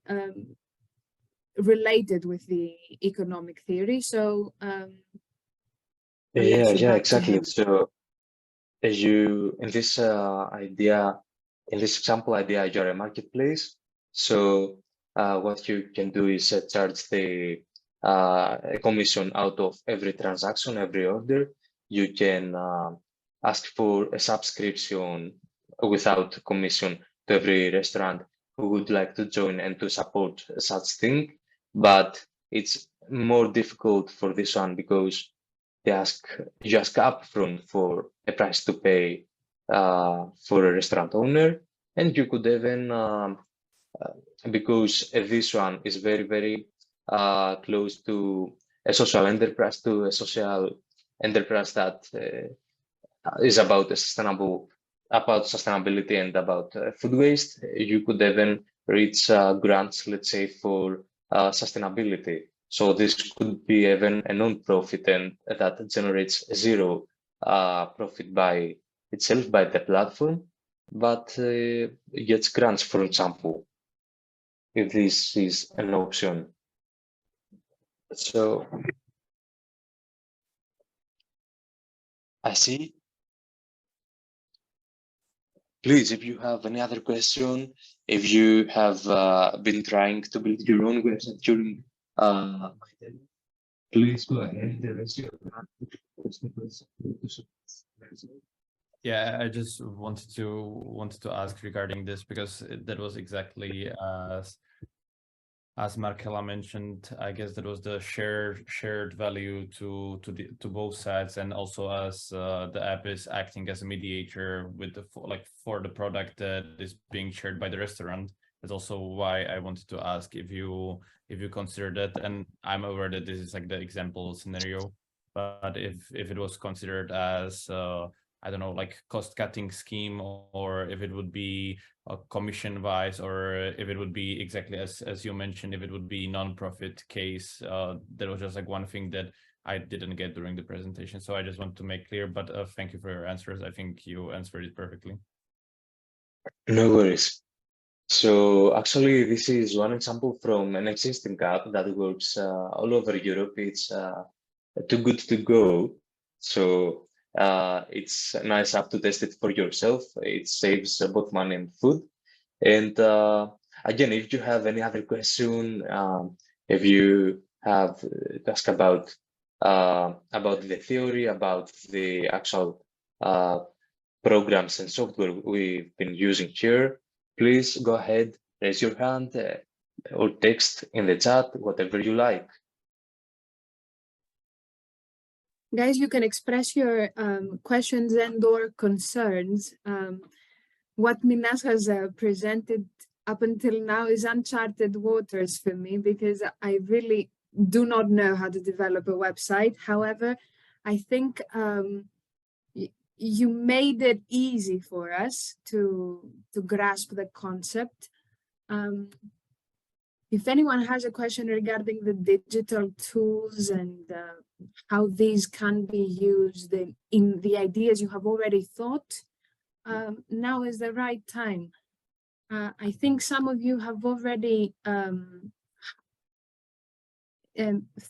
related with the economic theory. So
yeah, exactly. So as you, in this idea, in this example idea, you're a marketplace. So what you can do is charge the commission out of every transaction, every order. You can ask for a subscription without commission to every restaurant who would like to join and to support such thing. But it's more difficult for this one because you ask upfront for a price to pay for a restaurant owner, and you could even because this one is very close to a social enterprise, that is about sustainability and about food waste. You could even reach grants, let's say, for sustainability. So this could be even a non-profit and that generates zero profit by itself by the platform, but gets grants, for example, if this is an option. So I see. Please, if you have any other question, if you have been trying to build your own website during please go ahead.
Yeah, I just wanted to ask regarding this, because that was exactly as Markela mentioned. I guess that was the shared value to both sides, and also as the app is acting as a mediator with for the product that is being shared by the restaurant. That's also why I wanted to ask if you consider that. And I'm aware that this is like the example scenario, but if it was considered as I don't know, like cost-cutting scheme, or if it would be a commission-wise, or if it would be exactly as you mentioned, if it would be non-profit case. That was just like one thing that I didn't get during the presentation. So I just want to make clear, but thank you for your answers. I think you answered it perfectly.
No worries. So actually, this is one example from an existing app that works all over Europe. It's too good to go. So it's a nice app to test it for yourself. It saves both money and food. And again, if you have any other question, if you have to ask about the theory, about the actual programs and software we've been using here, please go ahead, raise your hand or text in the chat, whatever you like.
Guys, you can express your questions and or concerns. What Minas has presented up until now is uncharted waters for me, because I really do not know how to develop a website. However, I think you made it easy for us to grasp the concept. If anyone has a question regarding the digital tools and how these can be used in the ideas you have already thought, now is the right time. I think some of you have already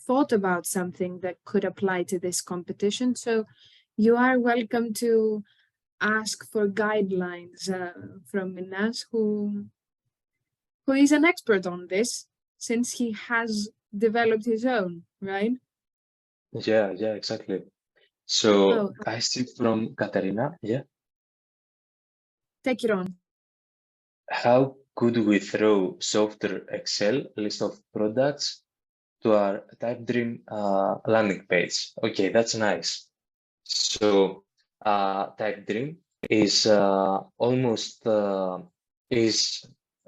thought about something that could apply to this competition. So you are welcome to ask for guidelines from Minas, who is an expert on this, since he has developed his own, right?
Yeah, exactly. So I see from Katarina, yeah.
Take it on.
How could we throw software Excel list of products to our TypeDream landing page? Okay, that's nice. So TypeDream is is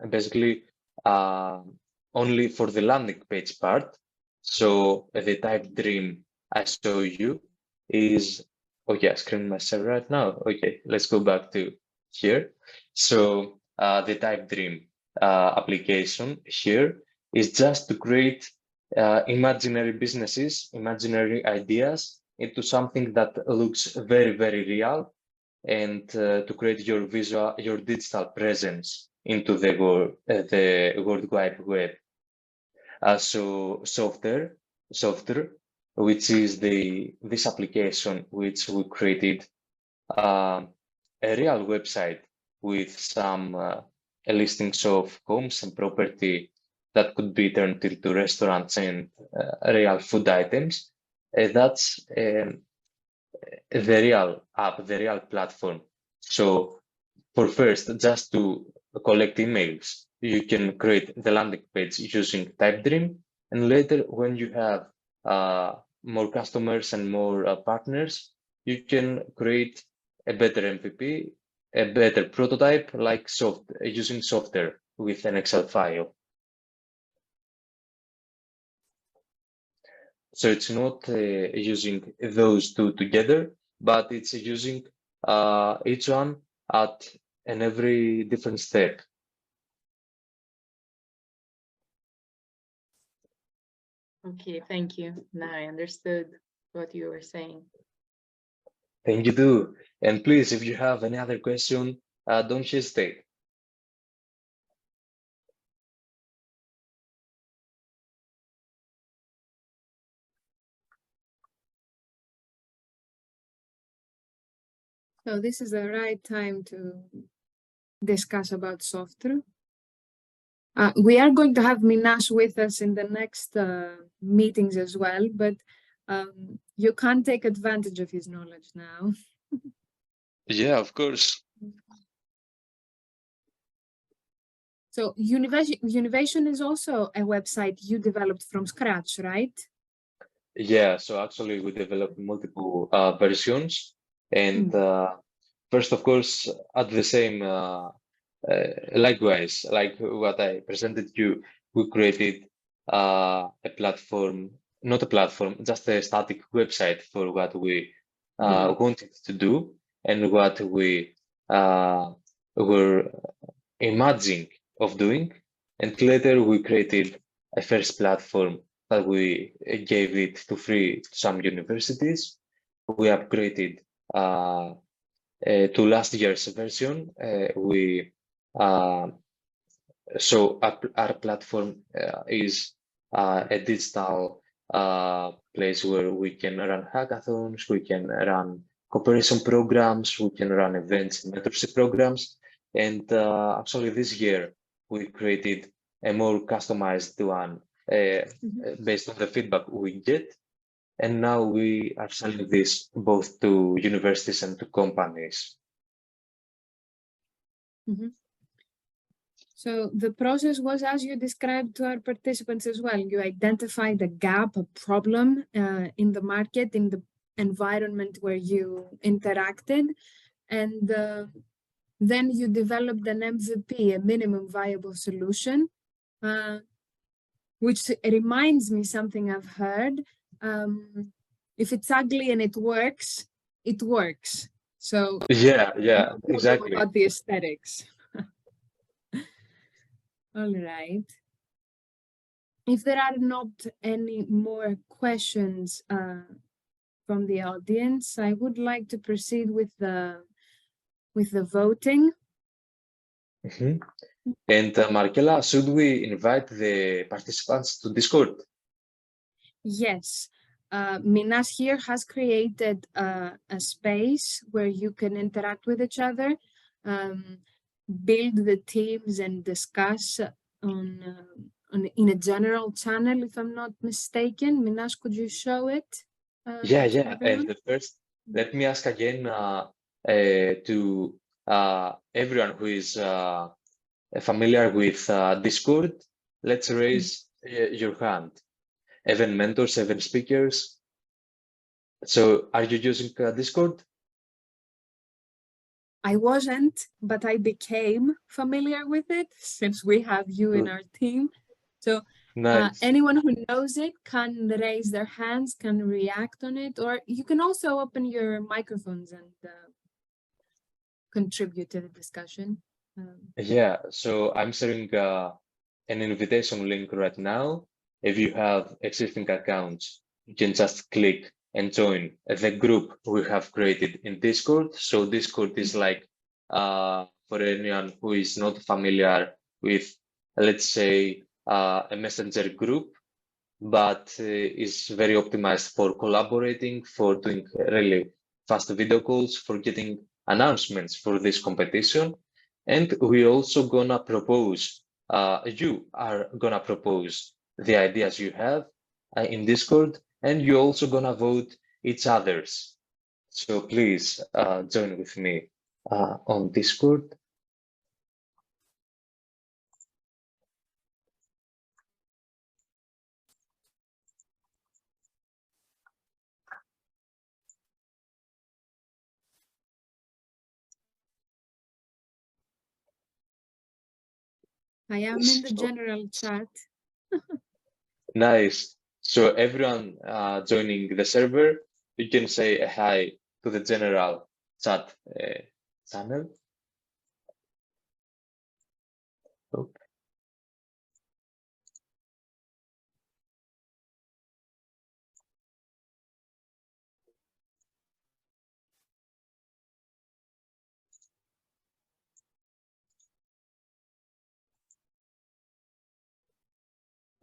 basically only for the landing page part. So the TypeDream I show you is, okay, screen myself right now. Okay, let's go back to here. So the TypeDream application here is just to create imaginary businesses, imaginary ideas into something that looks very, very real, and to create your digital presence into the World Wide Web. So software, which is this application which we created a real website with some listings of homes and property that could be turned into restaurants and real food items. That's the real app, the real platform. So for first, just to collect emails, you can create the landing page using TypeDream, and later when you have more customers and more partners, you can create a better MVP, a better prototype, like using software with an Excel file. So it's not using those two together, but it's using each one at every different step.
Okay, thank you. Now I understood what you were saying.
Thank you too. And please, if you have any other question, don't hesitate.
So this is the right time to discuss about software. We are going to have Minas with us in the next meetings as well, but you can't take advantage of his knowledge now.
Yeah, of course.
So Univation is also a website you developed from scratch, right?
Yeah, so actually we developed multiple versions, and first, of course, at the same likewise, like what I presented you, we created a platform, not a platform, just a static website for what we wanted to do and what we were imagining of doing. And later we created a first platform that we gave it to free to some universities. We upgraded to last year's version. So our platform is a digital place where we can run hackathons, we can run cooperation programs, we can run events and mentorship programs. And actually this year we created a more customized one based on the feedback we get. And now we are selling this both to universities and to companies.
So the process was as you described to our participants as well. You identified a gap, a problem in the market, in the environment where you interacted, and then you developed an MVP, a minimum viable solution, which reminds me something I've heard. If it's ugly and it works, it works. So
yeah, exactly.
About the aesthetics. All right. If there are not any more questions from the audience, I would like to proceed with the voting.
And Markela, should we invite the participants to Discord?
Yes. Minas here has created a space where you can interact with each other, build the teams and discuss in a general channel, if I'm not mistaken. Minas, could you show it?
Yeah. And the first, let me ask again to everyone who is familiar with Discord. Let's raise your hand. Even mentors, even speakers. So are you using Discord?
I wasn't, but I became familiar with it since we have you in our team. So
nice.
Anyone who knows it can raise their hands, can react on it, or you can also open your microphones and contribute to the discussion.
Yeah, so I'm sharing an invitation link right now. If you have existing accounts, you can just click and join the group we have created in Discord. So Discord is like, for anyone who is not familiar with, let's say, a messenger group, but is very optimized for collaborating, for doing really fast video calls, for getting announcements for this competition. And we also gonna propose, you are gonna propose the ideas you have in Discord, and you also gonna vote each other's. So please join with me on Discord.
I am in the general chat.
Nice. So everyone joining the server, you can say hi to the general chat channel.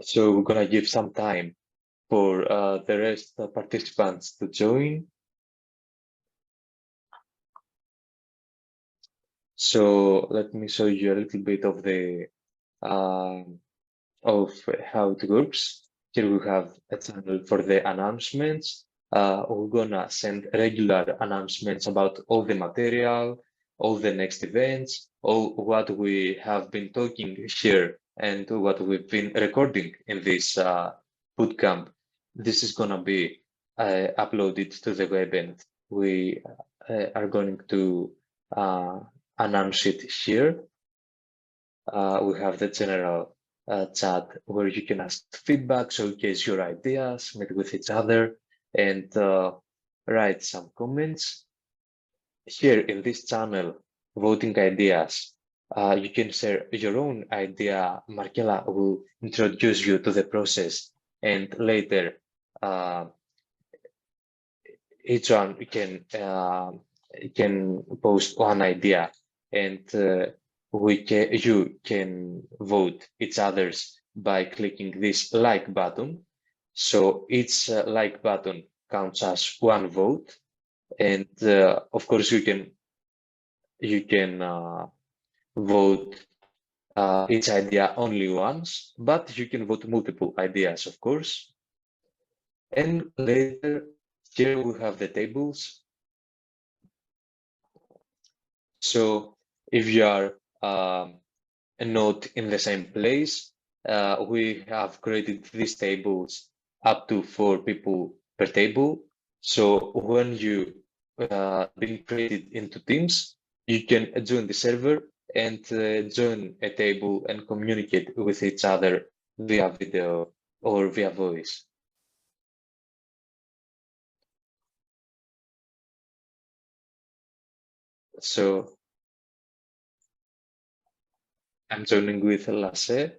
So we're gonna give some time for the rest of participants to join. So let me show you a little bit of the of how it works. Here we have a channel for the announcements. We're gonna send regular announcements about all the material, all the next events, all what we have been talking here and what we've been recording in this bootcamp. This is gonna be uploaded to the web, and we are going to announce it here. We have the general chat where you can ask feedback, showcase your ideas, meet with each other, and write some comments. Here in this channel, voting ideas, you can share your own idea. Markela will introduce you to the process, and later each one can post one idea, and you can vote each other's by clicking this like button. So each like button counts as one vote, and of course you can vote each idea only once, but you can vote multiple ideas, of course. And later, here we have the tables. So if you are not in the same place, we have created these tables up to 4 people per table. So when you being created into teams, you can join the server and join a table and communicate with each other via video or via voice. So I'm joining with Lasse.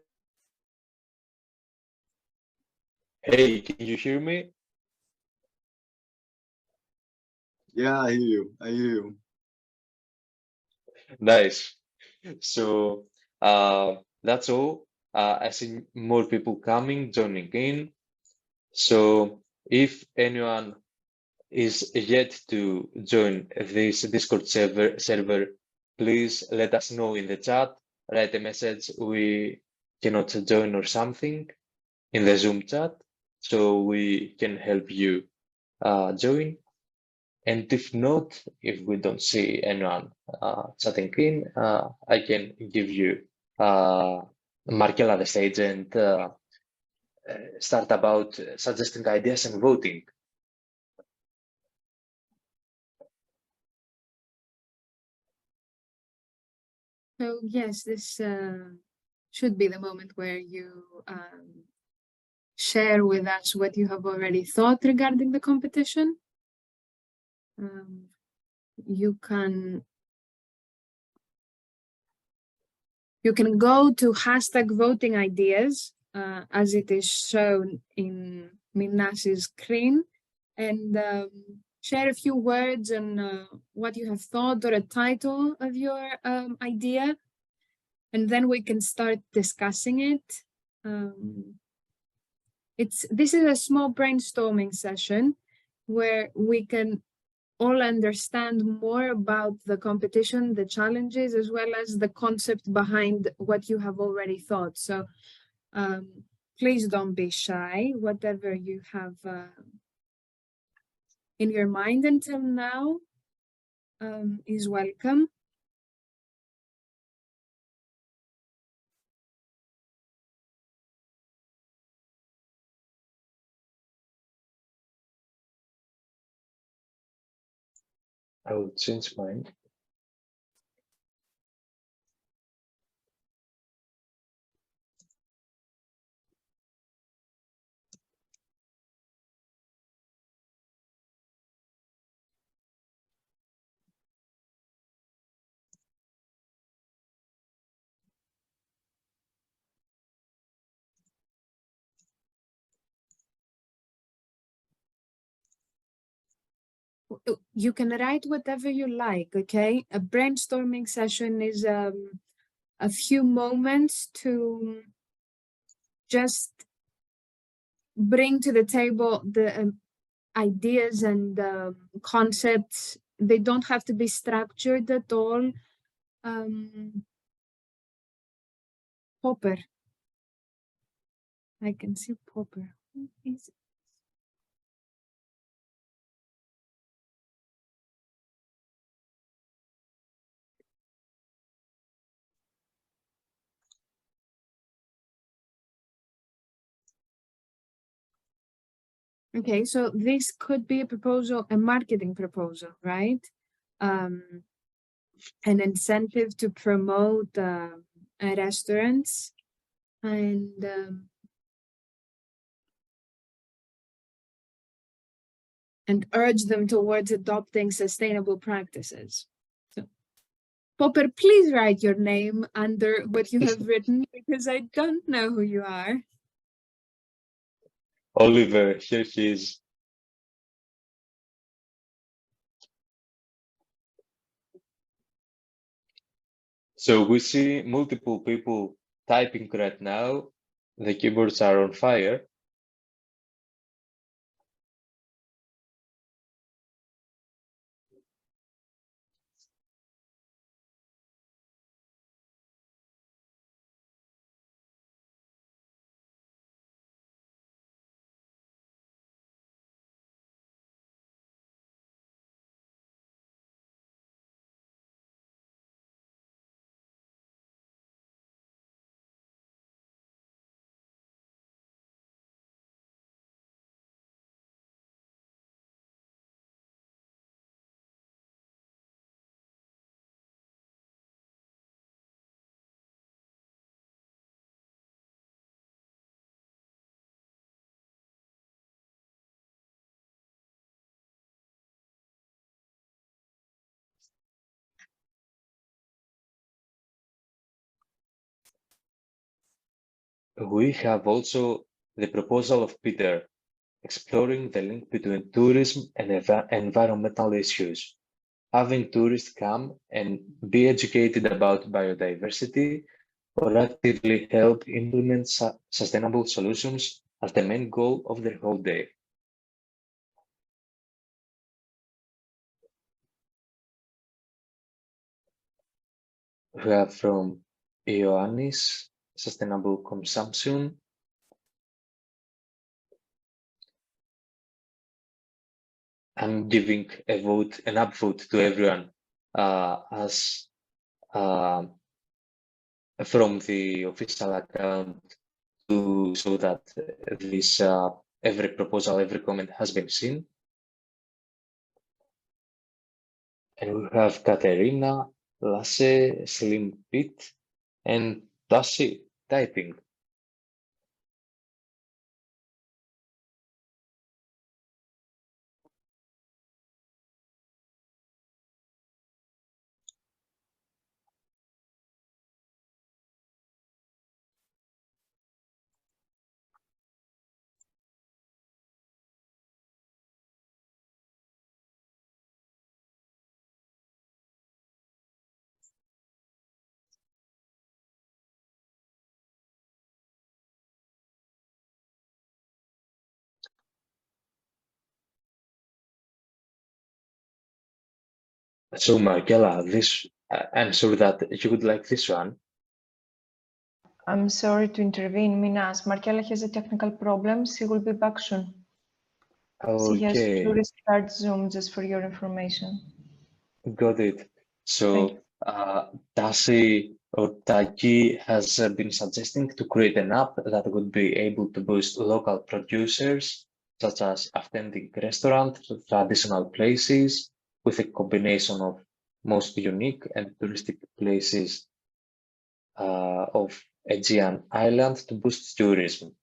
Hey, can you hear me?
Yeah, I hear you. I hear you.
Nice. So that's all. I see more people coming, joining in. So if anyone is yet to join this Discord server, please let us know in the chat. Write a message, we cannot join or something in the Zoom chat, so we can help you join. And if not, if we don't see anyone chatting in, I can give you Markela the stage and start about suggesting ideas and voting.
So yes, this should be the moment where you share with us what you have already thought regarding the competition. You can go to #voting ideas as it is shown in Minasi's screen, and share a few words on what you have thought or a title of your idea, and then we can start discussing it. This is a small brainstorming session where we can all understand more about the competition, the challenges, as well as the concept behind what you have already thought. So please don't be shy. Whatever you have in your mind until now is welcome.
I will change mine.
You can write whatever you like, okay? A brainstorming session is a few moments to just bring to the table the ideas and concepts. They don't have to be structured at all. Popper. I can see Popper. Who is it? Okay, so this could be a proposal, a marketing proposal, right? An incentive to promote restaurants and urge them towards adopting sustainable practices. So, Popper, please write your name under what you have written because I don't know who you are.
Oliver, here he is. So we see multiple people typing right now. The keyboards are on fire. We have also the proposal of Peter, exploring the link between tourism and environmental issues. Having tourists come and be educated about biodiversity or actively help implement sustainable solutions are the main goal of their whole day. We have from Ioannis, sustainable consumption. I'm giving a vote, an upvote to everyone as from the official account to show that this every proposal, every comment has been seen. And we have Katerina, Lasse, Slim Pete, and Dasi typing. So Markela, I'm sure that you would like this one.
I'm sorry to intervene, Minas. Markela has a technical problem. She will be back soon.
Okay.
She has to restart Zoom, just for your information.
Got it. So Dasi or Taki has been suggesting to create an app that would be able to boost local producers, such as authentic restaurants, traditional places, with a combination of most unique and touristic places of Aegean Island to boost tourism.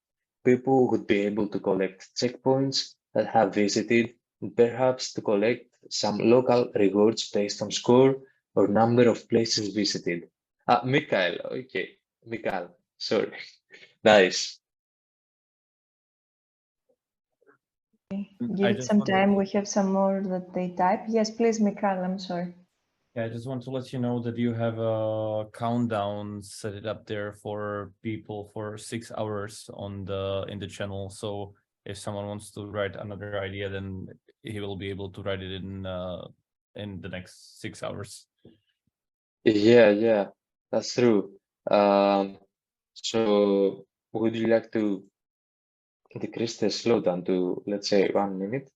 People would be able to collect checkpoints that have visited, and perhaps to collect some local rewards based on score or number of places visited. Mikhail, okay, Mikhail, sorry. Nice.
Give it some time. We have some more that they type. Yes, please, Mikhail, I'm sorry.
Yeah, I just want to let you know that you have a countdown set it up there for people for 6 hours on in the channel. So if someone wants to write another idea, then he will be able to write it in the next 6 hours.
Yeah, that's true. So would you like to decrease the slowdown to, let's say, 1 minute?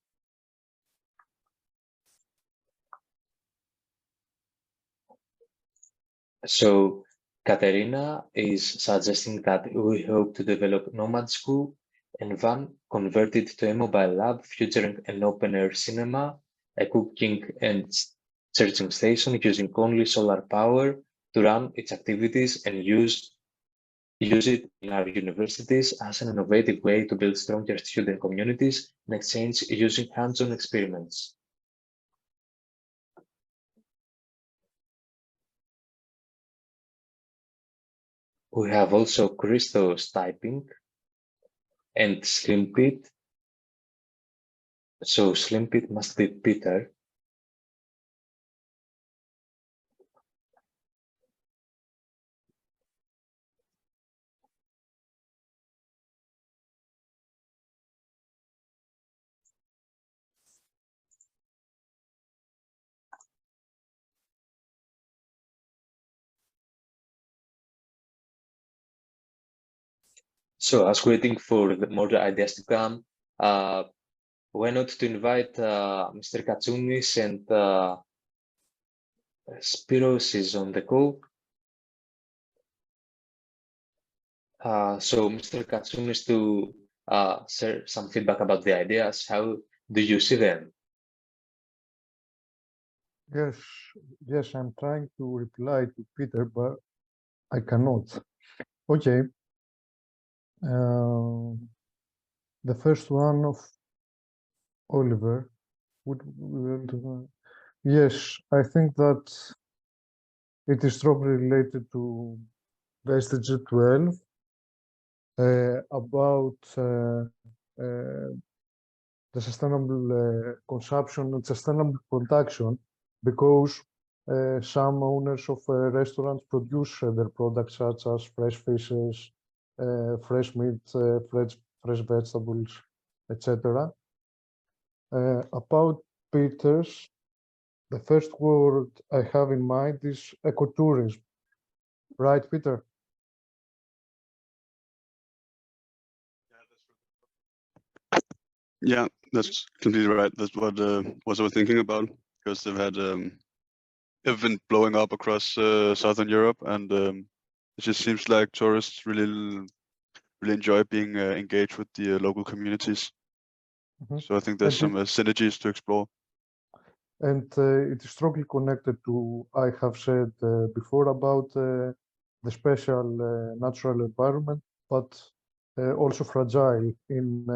So Katerina is suggesting that we hope to develop Nomad School and van converted to a mobile lab featuring an open-air cinema, a cooking and searching station using only solar power to run its activities and use it in our universities as an innovative way to build stronger student communities and exchange using hands-on experiments. We have also Christos typing and Slimpit. So Slimpit must be Peter. So as waiting for the more ideas to come, why not to invite Mr. Katsounis and Spiros is on the call. So Mr. Katsounis, to share some feedback about the ideas. How do you see them?
Yes, I'm trying to reply to Peter, but I cannot. Okay. The first one of Oliver. Yes, I think that it is strongly related to the SDG 12 about the sustainable consumption and sustainable production, because some owners of restaurants produce their products such as fresh fishes, fresh meat, fresh vegetables, etc. About Peter's, the first word I have in mind is ecotourism. Right, Peter?
Yeah, that's completely right. That's what I was thinking about, because they've been blowing up across Southern Europe, and it just seems like tourists really enjoy being engaged with the local communities. So I think there's some synergies to explore.
And it is strongly connected to, I have said before, about the special natural environment, but also fragile in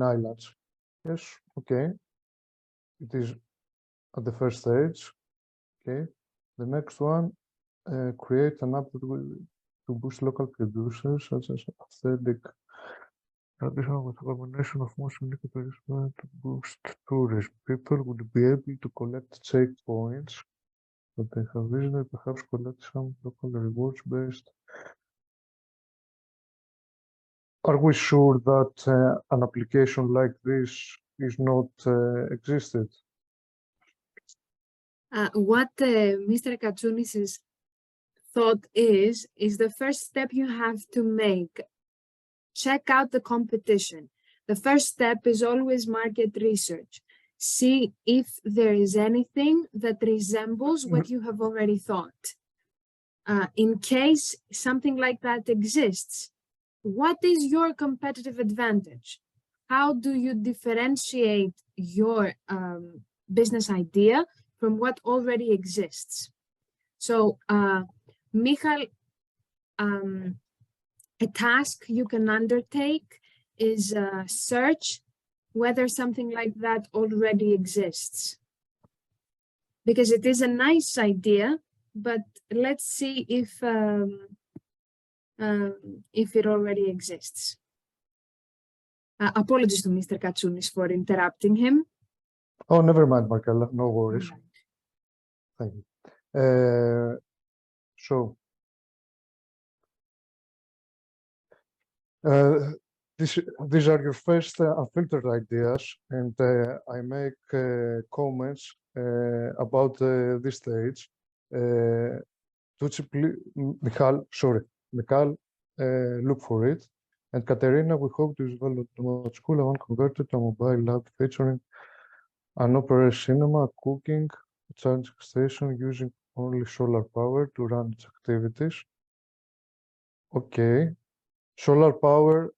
islands. Yes, okay. It is at the first stage. Okay. The next one, create an app to boost local producers such as aesthetic. With a combination of motion to boost tourism. People would be able to collect checkpoints that they have visited, perhaps collect some local rewards based. Are we sure that an application like this is not existed?
What Mr. Katsounis' thought is the first step you have to make. Check out the competition. The first step is always market research. See if there is anything that resembles what you have already thought. In case something like that exists, what is your competitive advantage? How do you differentiate your business idea from what already exists? So, Michal, a task you can undertake is search whether something like that already exists. Because it is a nice idea, but let's see if it already exists. Apologies to Mr. Katsounis for interrupting him.
Oh, never mind, Markella, no worries. Thank you. So these are your first unfiltered ideas, and I make comments about this stage. Michal, look for it. And Katerina, we hope to develop the school one converted to a mobile lab featuring an opera cinema, a cooking, a charging station using only solar power to run its activities. Okay, solar power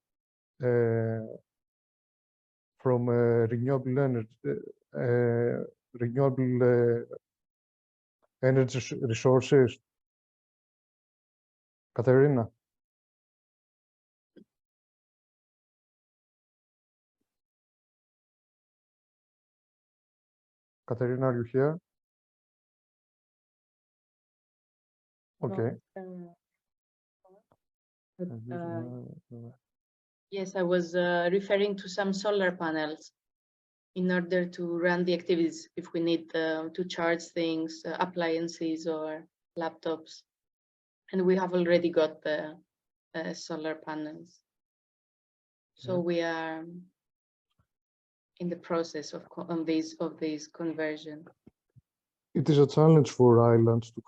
from renewable energy resources. Katerina. Katerina, are you here? Okay.
Yes, I was referring to some solar panels in order to run the activities if we need to charge things, appliances or laptops. And we have already got the solar panels. So we are in the process of this conversion.
It is a challenge for islands to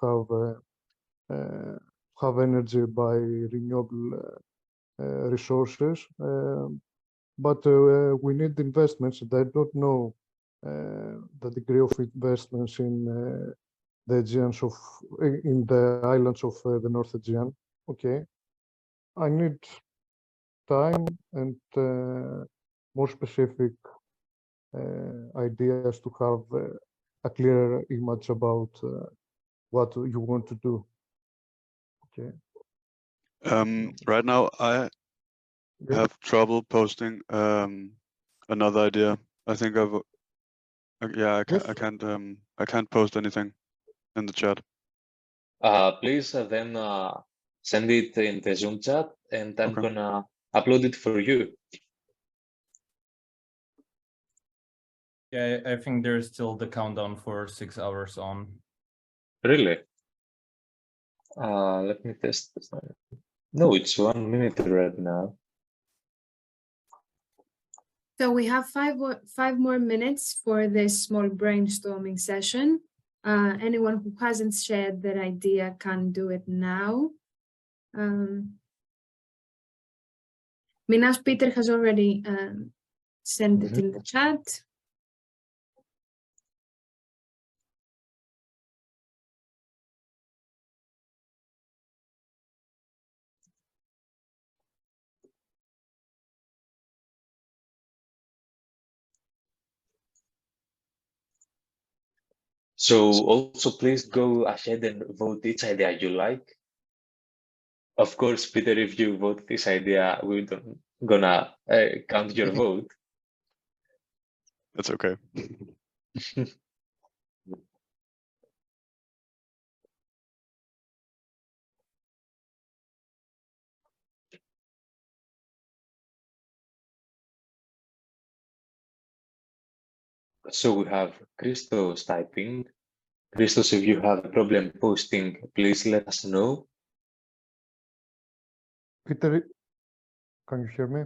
have energy by renewable resources, but we need investments. And I don't know the degree of investments in the islands of the North Aegean. Okay, I need time and more specific ideas to have a clearer image about what you want to do. Okay.
Right now, I have trouble posting another idea. I think I can't post anything in the chat.
Please then send it in the Zoom chat, and I'm gonna upload it for you.
Yeah, I think there's still the countdown for 6 hours on.
Really? Let me test this. No, it's 1 minute right now.
So we have five more minutes for this small brainstorming session. Anyone who hasn't shared their idea can do it now. Minas Peter has already sent it in the chat.
So also please go ahead and vote each idea you like. Of course, Peter, if you vote this idea, we don't gonna count your vote.
That's okay.
So we have Christos typing. Christos, if you have a problem posting, please let us know.
Peter, can you hear me?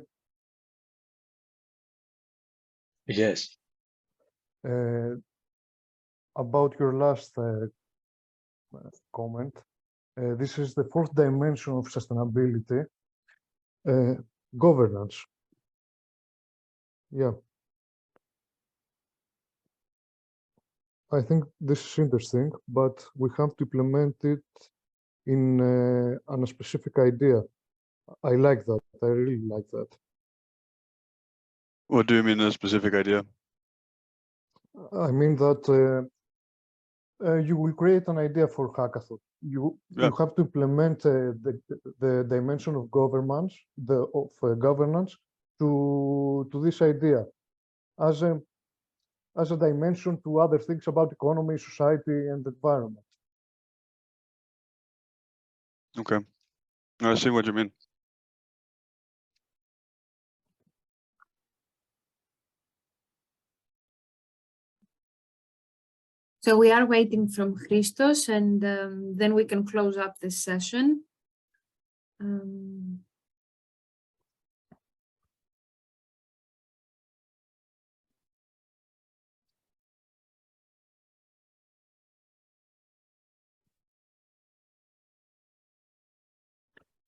Yes.
About your last comment, this is the fourth dimension of sustainability, governance. Yeah. I think this is interesting, but we have to implement it in a specific idea. I like that. I really like that.
What do you mean a specific idea?
I mean that you will create an idea for hackathon. You have to implement the dimension of governance, governance to this idea as a dimension to other things about economy, society, and environment.
Okay, I see what you mean.
So we are waiting from Christos, and then we can close up this session. From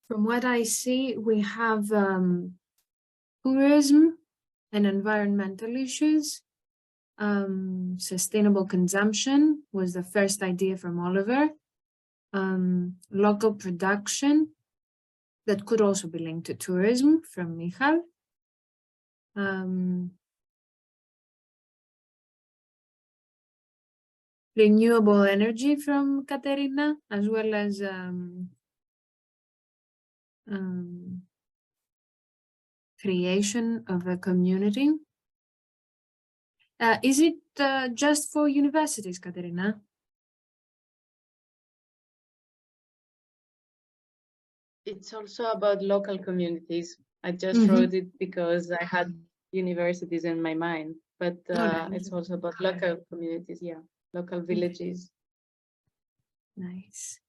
what I see, we have tourism and environmental issues. Sustainable consumption was the first idea from Oliver. Local production, that could also be linked to tourism, from Michal. Renewable energy from Katerina, as well as creation of a community. Is it just for universities, Katerina?
It's also about local communities. I just wrote it because I had universities in my mind, but it's also about local communities, yeah, local villages.
Nice.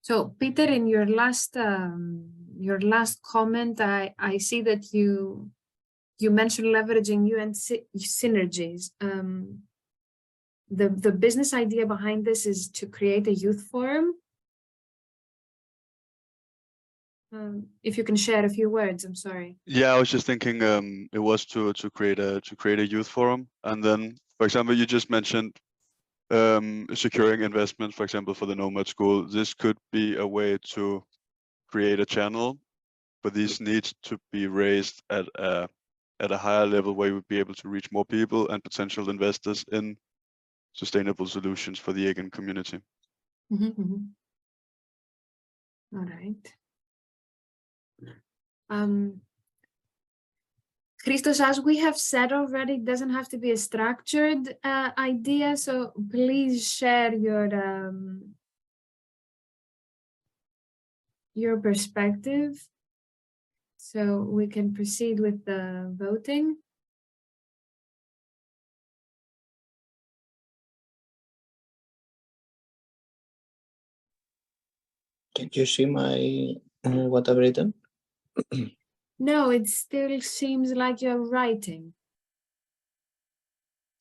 So Peter, in your last comment, I see that you mentioned leveraging UN synergies. The business idea behind this is to create a youth forum. If you can share a few words, I'm sorry.
Yeah, I was just thinking it was to create a youth forum, and then, for example, you just mentioned securing investments, for example, for the Nomad School. This could be a way to create a channel, but these needs to be raised at a higher level where we would be able to reach more people and potential investors in sustainable solutions for the Egan community.
All right. Christos, as we have said already, it doesn't have to be a structured idea, so please share your perspective so we can proceed with the voting.
Did you see my what I've written?
No, it still seems like you're writing.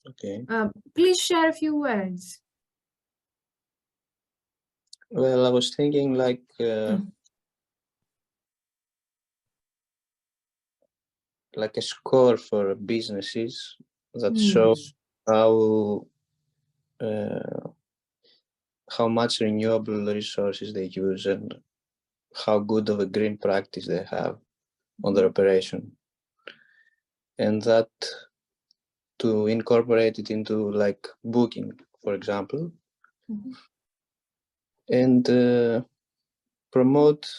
Okay.
Please share a few words.
Well, I was thinking like a score for businesses that shows how much renewable resources they use and how good of a green practice they have on their operation, and that to incorporate it into like booking, for example, and promote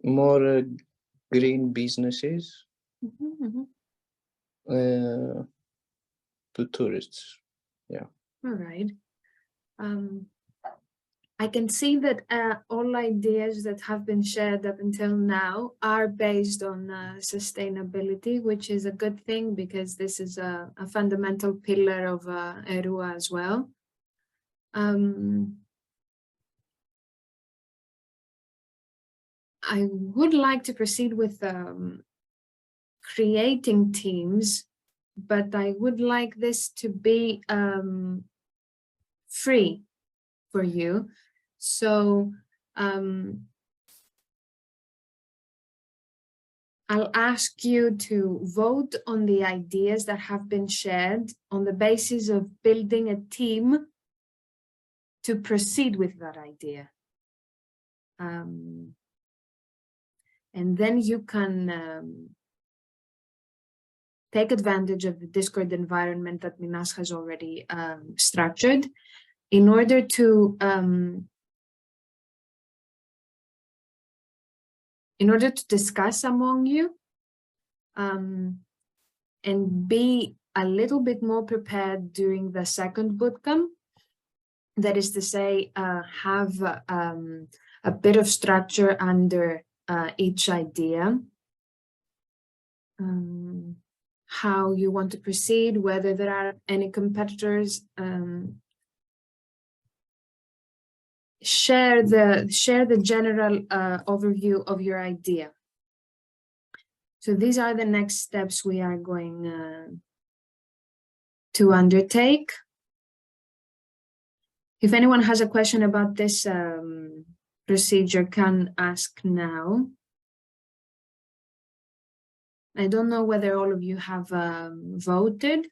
more green businesses to tourists. Yeah.
All right. I can see that all ideas that have been shared up until now are based on sustainability, which is a good thing because this is a fundamental pillar of ERUA as well. I would like to proceed with creating teams, but I would like this to be free for you. So I'll ask you to vote on the ideas that have been shared on the basis of building a team to proceed with that idea. And then you can take advantage of the Discord environment that Minas has already structured in order to discuss among you and be a little bit more prepared during the second bootcamp, That is to say, have a bit of structure under each idea. How you want to proceed, whether there are any competitors. Share the general overview of your idea. So these are the next steps we are going to undertake. If anyone has a question about this procedure, can ask now. I don't know whether all of you have voted,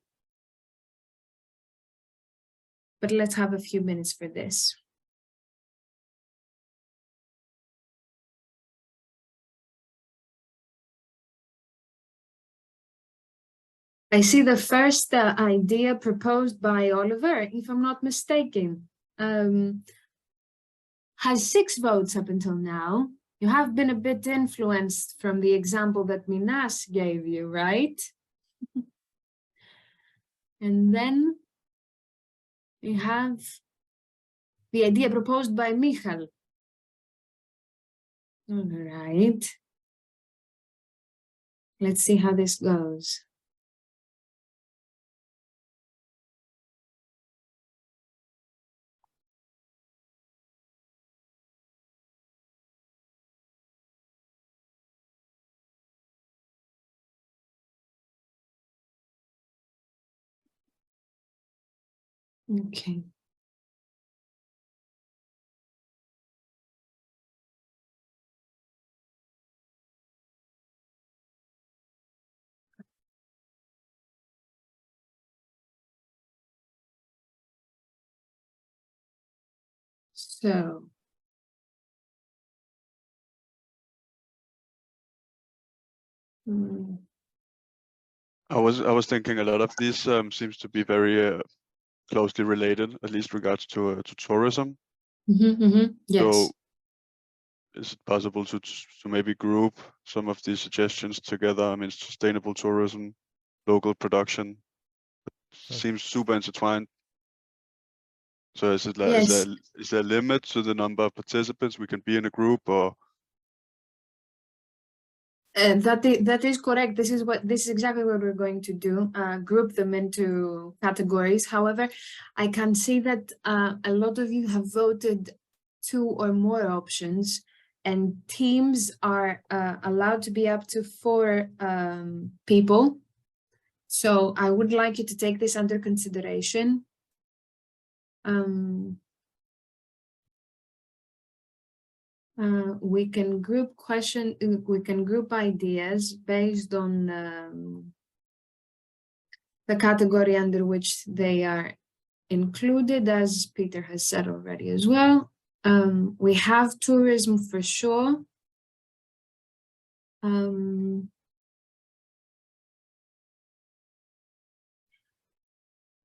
but let's have a few minutes for this. I see the first idea proposed by Oliver, if I'm not mistaken, has 6 votes up until now. You have been a bit influenced from the example that Minas gave you, right? And then we have the idea proposed by Michal. All right. Let's see how this goes. Okay. So.
I was thinking a lot of these seems to be very closely related, at least regards to tourism.
Yes.
So is it possible to maybe group some of these suggestions together? I mean, sustainable tourism, local production, seems super intertwined. So is it like,
Yes.
is there a limit to the number of participants we can be in a group, or?
That is correct. This is exactly what we're going to do. Group them into categories. However, I can see that a lot of you have voted 2 or more options, and teams are allowed to be up to 4 people. So I would like you to take this under consideration. We can group ideas based on the category under which they are included, as Peter has said already as well. We have tourism for sure.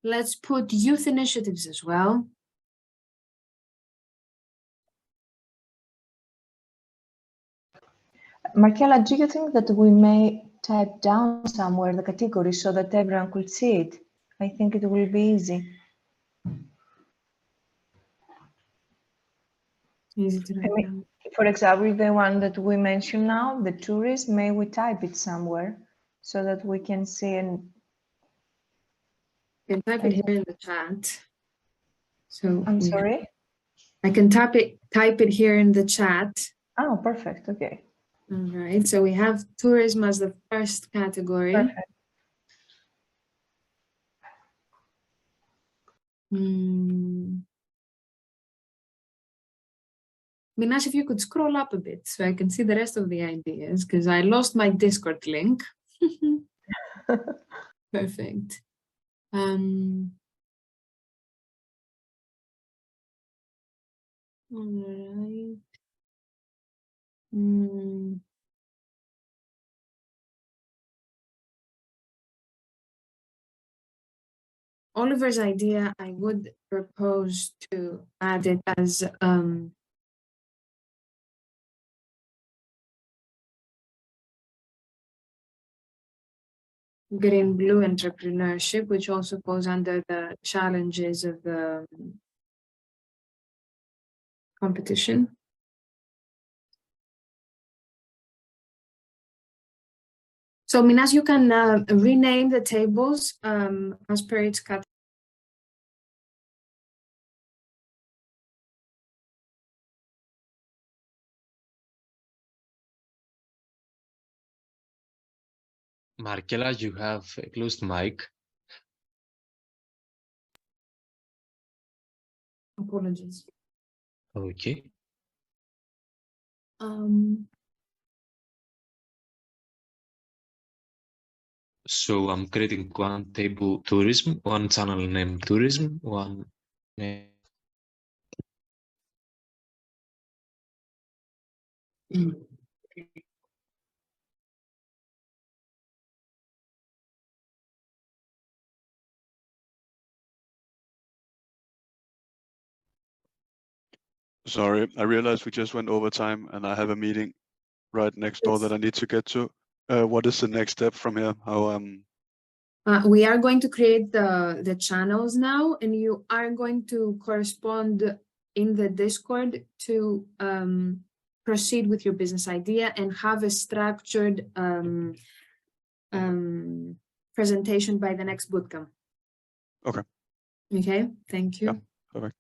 Let's put youth initiatives as well.
Markela, do you think that we may type down somewhere the category so that everyone could see it? I think it will be easy.
Easy to write down.
For example, the one that we mentioned now, the tourist, may we type it somewhere so that we can see and
I can type it here in the chat. So
I'm sorry?
I can type it here in the chat.
Oh, perfect. Okay.
All right. So we have tourism as the first category.
Perfect.
Minas, if you could scroll up a bit so I can see the rest of the ideas, because I lost my Discord link. Perfect. All right. Oliver's idea, I would propose to add it as green-blue entrepreneurship, which also falls under the challenges of the competition. So Minas, you can rename the tables as per its category.
Markela, you have a closed mic.
Apologies.
Okay. So I'm creating one table tourism, one channel named tourism, one name.
Sorry, I realized we just went over time and I have a meeting right next door that I need to get to. What is the next step from here? How
we are going to create the channels now, and you are going to correspond in the Discord to proceed with your business idea and have a structured presentation by the next bootcamp.
Okay.
Okay, thank you.
Yeah, perfect.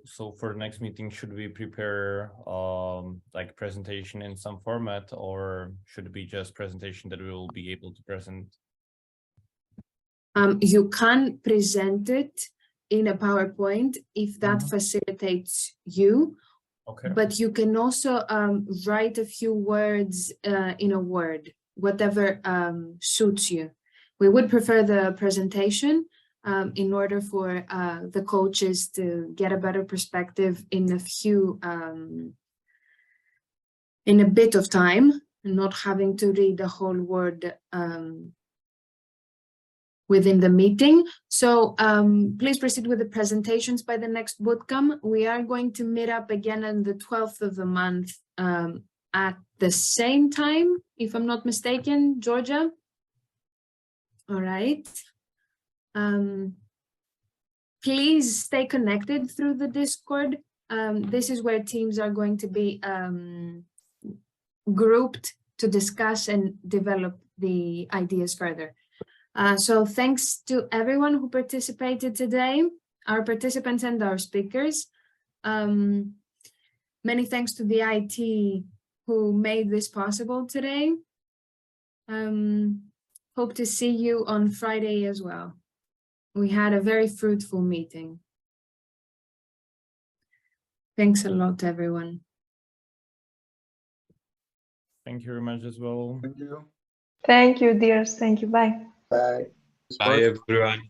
So for the next meeting, should we prepare like presentation in some format, or should it be just presentation that we will be able to present?
You can present it in a PowerPoint if that facilitates you.
Okay.
But you can also write a few words in a Word, whatever suits you. We would prefer the presentation in order for the coaches to get a better perspective in a bit of time, and not having to read the whole Word within the meeting. So please proceed with the presentations by the next bootcamp. We are going to meet up again on the 12th of the month at the same time, if I'm not mistaken, Georgia. All right. Please stay connected through the Discord. This is where teams are going to be grouped to discuss and develop the ideas further. So thanks to everyone who participated today, our participants and our speakers. Many thanks to the IT who made this possible today. Hope to see you on Friday as well. We had a very fruitful meeting. Thanks a lot, everyone.
Thank you very much as well.
Thank you.
Thank you, dears. Thank you. Bye.
Bye.
Bye, everyone.